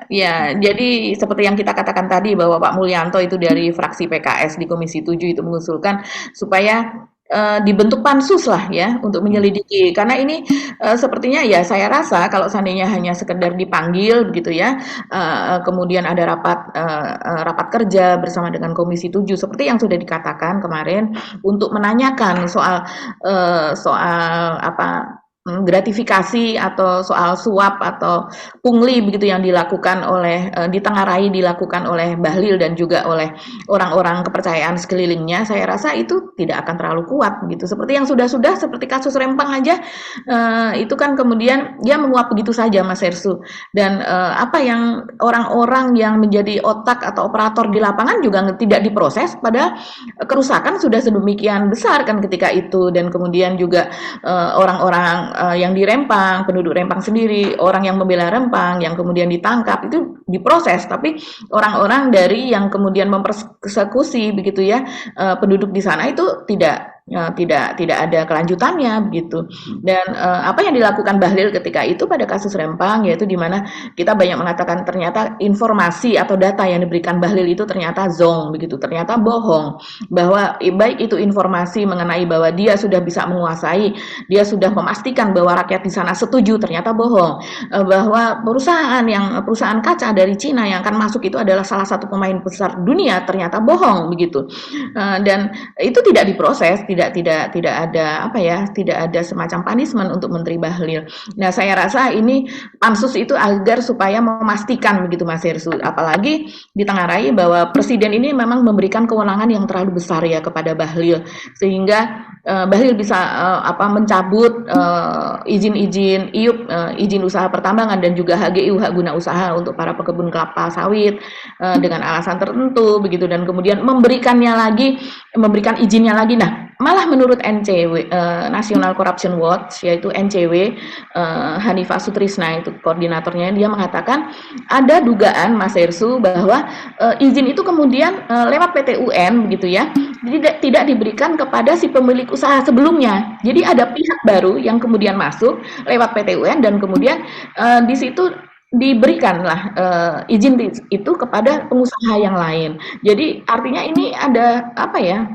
ya, jadi seperti yang kita katakan tadi bahwa Pak Mulyanto itu dari fraksi PKS di Komisi 7 itu mengusulkan supaya dibentuk pansus lah ya untuk menyelidiki. Karena ini sepertinya ya saya rasa kalau seandainya hanya sekedar dipanggil begitu ya, kemudian ada rapat kerja bersama dengan Komisi 7 seperti yang sudah dikatakan kemarin untuk menanyakan soal apa gratifikasi atau soal suap atau pungli begitu yang dilakukan oleh ditengarai dilakukan oleh Bahlil dan juga oleh orang-orang kepercayaan sekelilingnya, saya rasa itu tidak akan terlalu kuat begitu. Seperti yang sudah-sudah seperti kasus Rempang aja itu kan kemudian dia menguap begitu saja Mas Hersu. Dan apa yang orang-orang yang menjadi otak atau operator di lapangan juga tidak diproses padahal kerusakan sudah sedemikian besar kan ketika itu dan kemudian juga orang-orang yang di Rempang, penduduk Rempang sendiri, orang yang membela Rempang, yang kemudian ditangkap itu diproses, tapi orang-orang dari yang kemudian mempersekusi begitu ya penduduk di sana itu tidak ada kelanjutannya begitu. Dan apa yang dilakukan Bahlil ketika itu pada kasus Rempang yaitu di mana kita banyak mengatakan ternyata informasi atau data yang diberikan Bahlil itu ternyata zong begitu, ternyata bohong bahwa baik itu informasi mengenai bahwa dia sudah bisa menguasai, dia sudah memastikan bahwa rakyat di sana setuju, ternyata bohong. Bahwa perusahaan kaca dari Cina yang akan masuk itu adalah salah satu pemain besar dunia, ternyata bohong begitu. Dan itu tidak diproses, tidak ada apa ya, tidak ada semacam punishment untuk Menteri Bahlil. Nah, saya rasa ini pansus itu agar supaya memastikan begitu Mas Hersu, apalagi ditengarai bahwa presiden ini memang memberikan kewenangan yang terlalu besar ya kepada Bahlil sehingga Bahlil bisa mencabut izin-izin IUP, izin usaha pertambangan dan juga HGU hak guna usaha untuk para pekebun kelapa sawit dengan alasan tertentu begitu dan kemudian memberikannya lagi memberikan izinnya lagi. Nah, malah menurut NCW, National Corruption Watch, yaitu NCW, Hanifah Sutrisna itu koordinatornya, dia mengatakan ada dugaan Mas Hersu bahwa izin itu kemudian lewat PT UN begitu ya, tidak diberikan kepada si pemilik usaha sebelumnya. Jadi ada pihak baru yang kemudian masuk lewat PT UN dan kemudian di situ diberikanlah izin itu kepada pengusaha yang lain. Jadi artinya ini ada apa ya,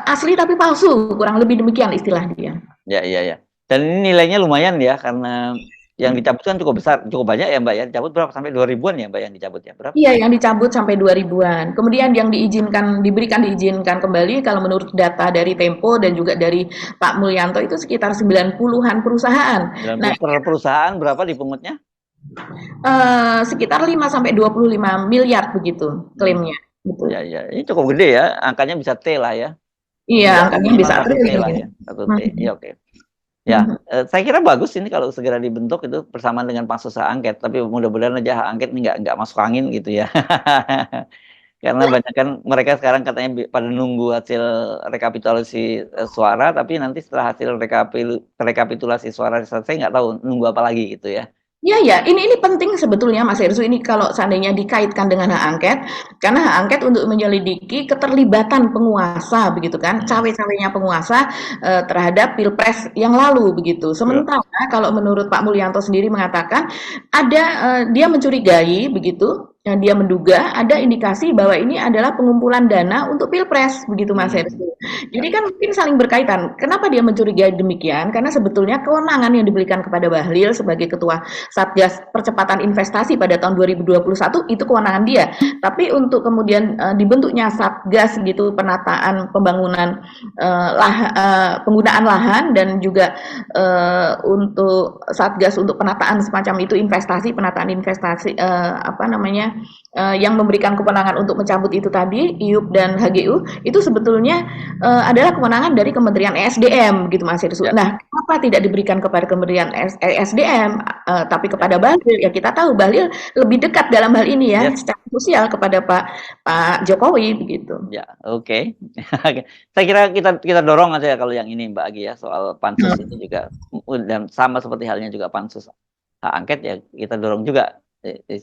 asli tapi palsu, kurang lebih demikian istilah dia. Ya, iya, ya. Dan ini nilainya lumayan ya, karena yang dicabut kan cukup besar, cukup banyak ya Mbak ya. Dicabut berapa? Sampai 2000-an ya Mbak yang dicabut ya? Berapa? Iya, yang dicabut sampai 2000-an. Kemudian yang diizinkan kembali kalau menurut data dari Tempo dan juga dari Pak Mulyanto itu sekitar 90-an perusahaan. Nah, 90 per perusahaan berapa dipungutnya? sekitar 5 sampai 25 miliar begitu klaimnya, gitu. Ya, ya. Ini cukup gede ya, angkanya bisa T lah ya. Iya, angkanya Minimal bisa 1 T triliun lah ya. ya, 1 T. Ya, oke. Ya, saya kira bagus ini kalau segera dibentuk itu bersamaan dengan pansus hak angket, tapi mudah-mudahan aja hak angket ini nggak masuk angin gitu ya. Karena banyak kan mereka sekarang katanya pada nunggu hasil rekapitulasi suara, tapi nanti setelah hasil rekapitulasi suara selesai nggak tahu nunggu apa lagi gitu ya. Iya ya, ini penting sebetulnya Mas Hersu ini kalau seandainya dikaitkan dengan hak angket, karena hak angket untuk menyelidiki keterlibatan penguasa begitu kan, cawe-cawenya penguasa terhadap pilpres yang lalu begitu. Sementara kalau menurut Pak Mulyanto sendiri mengatakan ada dia mencurigai begitu, yang dia menduga ada indikasi bahwa ini adalah pengumpulan dana untuk pilpres begitu Mas Hersu. Jadi kan mungkin saling berkaitan. Kenapa dia mencurigai demikian? Karena sebetulnya kewenangan yang diberikan kepada Bahlil sebagai ketua Satgas Percepatan Investasi pada tahun 2021 itu kewenangan dia. Tapi untuk kemudian dibentuknya Satgas gitu penataan pembangunan penggunaan lahan dan juga untuk Satgas untuk penataan semacam itu penataan investasi yang memberikan kewenangan untuk mencabut itu tadi IUP dan HGU itu sebetulnya adalah kewenangan dari Kementerian ESDM gitu Mas Hirsu. Nah, kenapa tidak diberikan kepada Kementerian ESDM tapi kepada Bahlil? Ya kita tahu Bahlil lebih dekat dalam hal ini ya secara sosial kepada Pak Jokowi begitu. Ya, oke. Saya kira kita dorong aja ya kalau yang ini Mbak Agi ya, soal pansus ini juga dan sama seperti halnya juga pansus hak angket ya kita dorong juga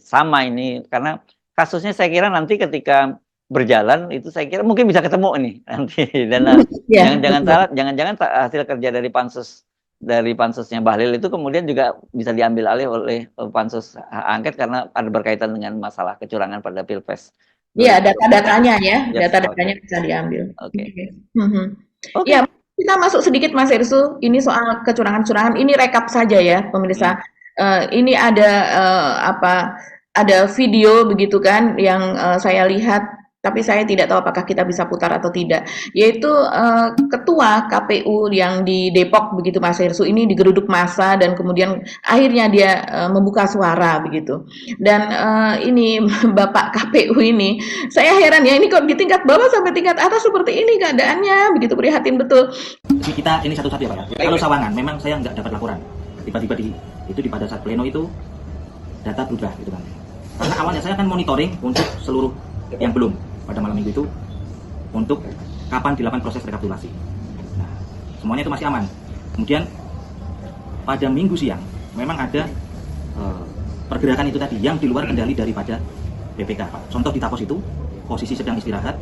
sama ini karena kasusnya saya kira nanti ketika berjalan itu saya kira mungkin bisa ketemu nih nanti dan jangan-jangan hasil kerja dari pansusnya Bahlil itu kemudian juga bisa diambil alih oleh pansus hak angket karena ada berkaitan dengan masalah kecurangan pada Pilpres. Iya, data-datanya ya, data-datanya bisa diambil. Oke. Ya, kita masuk sedikit Mas Hersu, ini soal kecurangan-kecurangan, ini rekap saja ya pemirsa. Ini ada video begitu kan yang saya lihat, tapi saya tidak tahu apakah kita bisa putar atau tidak. Yaitu ketua KPU yang di Depok begitu Mas Hersu ini digeruduk massa dan kemudian akhirnya dia membuka suara begitu. Dan ini Bapak KPU ini, saya heran ya ini kok di tingkat bawah sampai tingkat atas seperti ini keadaannya, begitu prihatin betul. Kita ini satu-satu ya Pak. Kalau Sawangan memang saya nggak dapat laporan. Tiba-tiba pada saat pleno itu data berubah gitu kan. Karena awalnya saya kan monitoring untuk seluruh yang belum pada malam minggu itu untuk kapan dilakukan proses rekapitulasi. Nah, semuanya itu masih aman. Kemudian pada minggu siang memang ada pergerakan itu tadi yang di luar kendali daripada PPK Pak. Contoh di Tapos itu posisi sedang istirahat.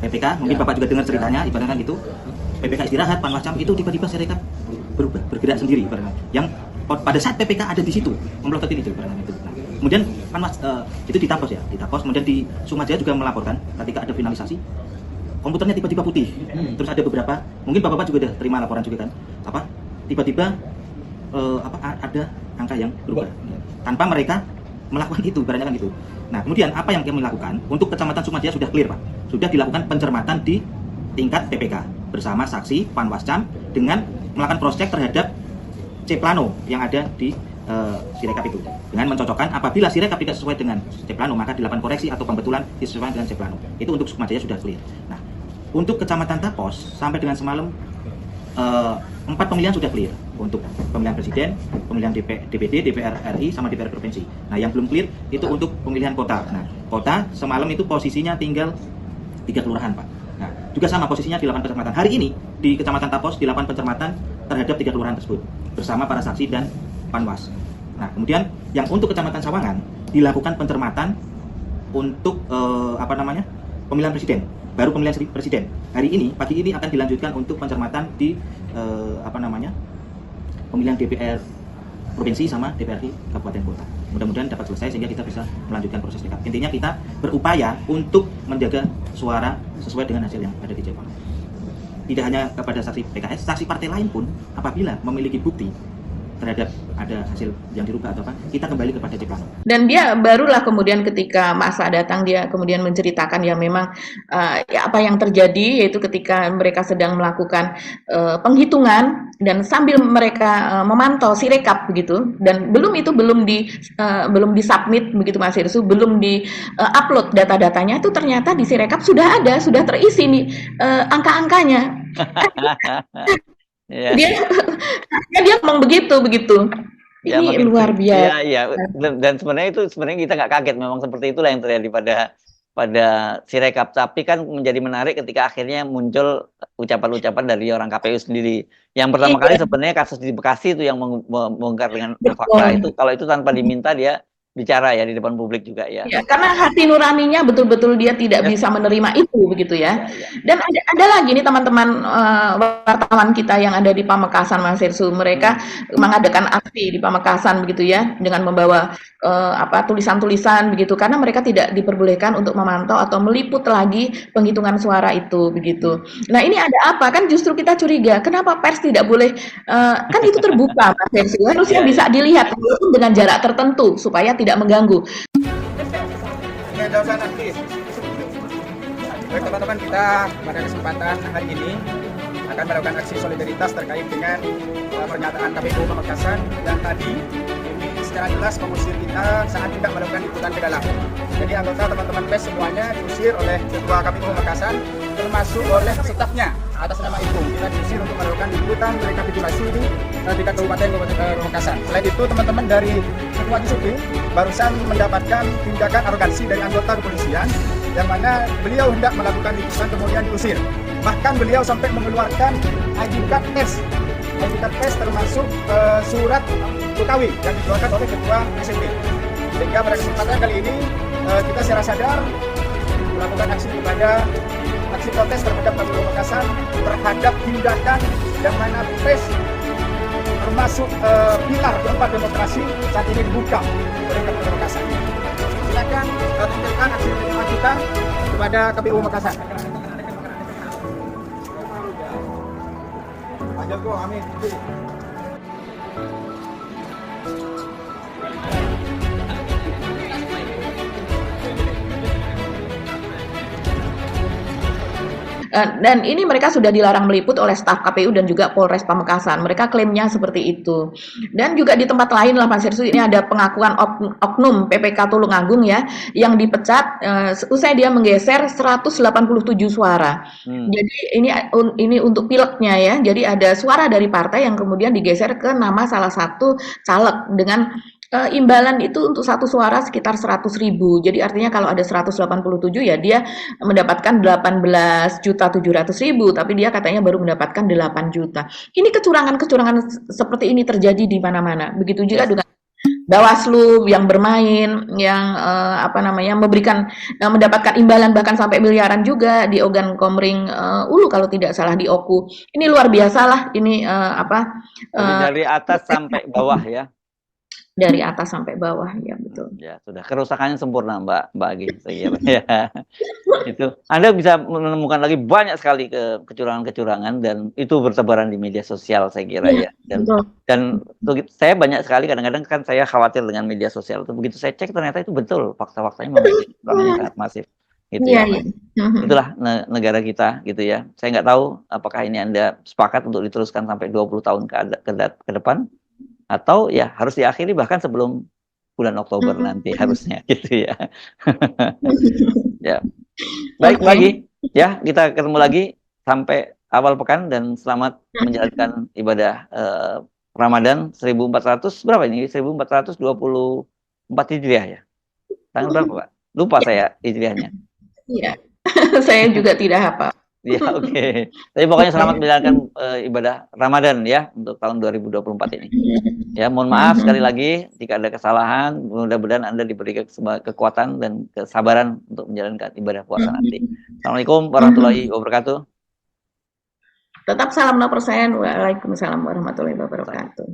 PPK mungkin Bapak juga dengar ceritanya ibaratnya itu PPK istirahat Panwascam itu tiba-tiba Sirekap bergerak sendiri yang pada saat PPK ada di situ memelototin itu ibaratnya itu. Nah, kemudian Panwas itu di Tapos ya, di Tapos kemudian di Sumajaya juga melaporkan ketika ada finalisasi komputernya tiba-tiba putih. Terus ada beberapa mungkin Bapak juga udah terima laporan juga kan tiba-tiba ada angka yang berubah tanpa mereka melakukan itu ibaratnya kan gitu. Nah, kemudian apa yang kami lakukan untuk Kecamatan Sumajaya sudah clear Pak. Sudah dilakukan pencermatan di tingkat PPK bersama saksi Panwascam dengan melakukan cross check terhadap C-Plano yang ada di Sirekap itu dengan mencocokkan apabila Sirekap tidak sesuai dengan C-Plano maka dilakukan koreksi atau pembetulan disesuaikan dengan C-Plano. Itu untuk Sumajaya sudah clear. Nah, untuk Kecamatan Tapos sampai dengan semalam 4 pemilihan sudah clear untuk pemilihan presiden, pemilihan DPD, DPR RI sama DPR provinsi. Nah, yang belum clear itu untuk pemilihan kota. Nah, kota semalam itu posisinya tinggal 3 kelurahan, Pak. Nah, juga sama posisinya di 8 pencermatan. Hari ini di Kecamatan Tapos di 8 pencermatan terhadap 3 kelurahan tersebut bersama para saksi dan panwas. Nah, kemudian yang untuk Kecamatan Sawangan dilakukan pencermatan untuk pemilihan presiden, baru pemilihan presiden. Hari ini pagi ini akan dilanjutkan untuk pencermatan di pemilihan DPR provinsi sama DPRD kabupaten kota. Mudah-mudahan dapat selesai sehingga kita bisa melanjutkan proses tekap. Intinya kita berupaya untuk menjaga suara sesuai dengan hasil yang ada di Jepang. Tidak hanya kepada saksi PKS, saksi partai lain pun apabila memiliki bukti terhadap ada hasil yang dirupa atau apa, kita kembali kepada Jepang. Dan dia barulah kemudian ketika masa datang dia kemudian menceritakan ya memang ya apa yang terjadi, yaitu ketika mereka sedang melakukan penghitungan dan sambil mereka memantau Sirekap begitu, dan belum disubmit begitu Mas Irsu, belum di upload data-datanya, itu ternyata di Sirekap sudah terisi nih angka-angkanya. Ya. Dia ngomong begitu. Ya, Ini luar biasa. Iya. Dan sebenarnya kita nggak kaget, memang seperti itulah yang terjadi pada Sirekap. Tapi kan menjadi menarik ketika akhirnya muncul ucapan-ucapan dari orang KPU sendiri. Yang pertama kali sebenarnya kasus di Bekasi itu yang membongkar dengan fakta itu. Kalau itu tanpa diminta dia bicara ya di depan publik juga ya. Ya, karena hati nuraninya betul-betul dia tidak bisa menerima itu begitu ya. Dan ada lagi nih teman-teman wartawan kita yang ada di Pamekasan Mas Irsu, mereka mengadakan aksi di Pamekasan begitu ya, dengan membawa tulisan-tulisan begitu, karena mereka tidak diperbolehkan untuk memantau atau meliput lagi penghitungan suara itu begitu. Nah, ini ada apa? Kan justru kita curiga kenapa pers tidak boleh, kan itu terbuka Mas Irsu, harusnya bisa dilihat walaupun dengan jarak tertentu supaya tidak mengganggu. Baik teman-teman, kita pada kesempatan hari ini akan melakukan aksi solidaritas terkait dengan pernyataan KPU Pamekasan yang tadi ini secara jelas mengusir kita saat tidak melakukan liputan ke dalam. Jadi anggota teman-teman pers semuanya diusir oleh Ketua KPU Pamekasan, termasuk oleh stafnya atas nama Ibu. Kita diusir untuk melakukan liputan rekapitulasi di tingkat Kabupaten Pamekasan. Selain itu teman-teman dari Ketua Disupi barusan mendapatkan tindakan arogansi dari anggota kepolisian yang mana beliau hendak melakukan liputan kemudian diusir. Bahkan beliau sampai mengeluarkan ID card tes termasuk surat Bukawi yang dikeluarkan oleh Ketua SMP. Sehingga pada kesempatan kali ini kita secara sadar melakukan aksi protes terhadap KPU Pamekasan terhadap tindakan yang mana pres termasuk pilar keempat demokrasi saat ini dibuka oleh KPU Pamekasan. Silakan tunjukkan aksi kita kepada KPU Makassar. Amin. Dan ini mereka sudah dilarang meliput oleh staf KPU dan juga Polres Pamekasan. Mereka klaimnya seperti itu. Dan juga di tempat lain lah Mas Irsu, ini ada pengakuan oknum PPK Tulungagung ya, yang dipecat usai dia menggeser 187 suara. Jadi ini untuk pileknya ya. Jadi ada suara dari partai yang kemudian digeser ke nama salah satu caleg dengan imbalan itu untuk satu suara sekitar 100.000. Jadi artinya kalau ada 187 ya dia mendapatkan 18.700.000, tapi dia katanya baru mendapatkan 8 juta. Ini kecurangan seperti ini terjadi di mana-mana. Begitu juga dengan Bawaslu yang bermain, yang mendapatkan imbalan bahkan sampai miliaran juga di Ogan Komering Ulu kalau tidak salah, di Oku. Ini luar biasa lah ini dari atas sampai bawah ya. Dari atas sampai bawah ya, betul. Ya sudah, kerusakannya sempurna Mbak Agi, saya kira. Ya. Itu Anda bisa menemukan lagi banyak sekali kecurangan-kecurangan dan itu bertebaran di media sosial saya kira ya. Dan saya banyak sekali kadang-kadang kan saya khawatir dengan media sosial itu, begitu saya cek ternyata itu betul fakta-faktanya memang kecurangannya sangat masif gitu ya. Itulah negara kita gitu ya. Saya nggak tahu apakah ini Anda sepakat untuk diteruskan sampai 20 tahun ke depan, atau ya harus diakhiri bahkan sebelum bulan Oktober nanti harusnya gitu ya. Ya. Baik lagi ya, kita ketemu lagi sampai awal pekan dan selamat menjalankan ibadah Ramadan 1400 berapa ini? 1424 Hijriah ya. Tanggal berapa Pak? Lupa saya Hijriahnya. Iya. Saya juga tidak hafal. Ya, oke. Tapi pokoknya selamat menjalankan ibadah Ramadan ya untuk tahun 2024 ini. Ya, mohon maaf sekali lagi jika ada kesalahan. Mudah-mudahan Anda diberikan kekuatan dan kesabaran untuk menjalankan ibadah puasa nanti. Assalamualaikum warahmatullahi wabarakatuh. Tetap salam 0%. Waalaikumsalam warahmatullahi wabarakatuh.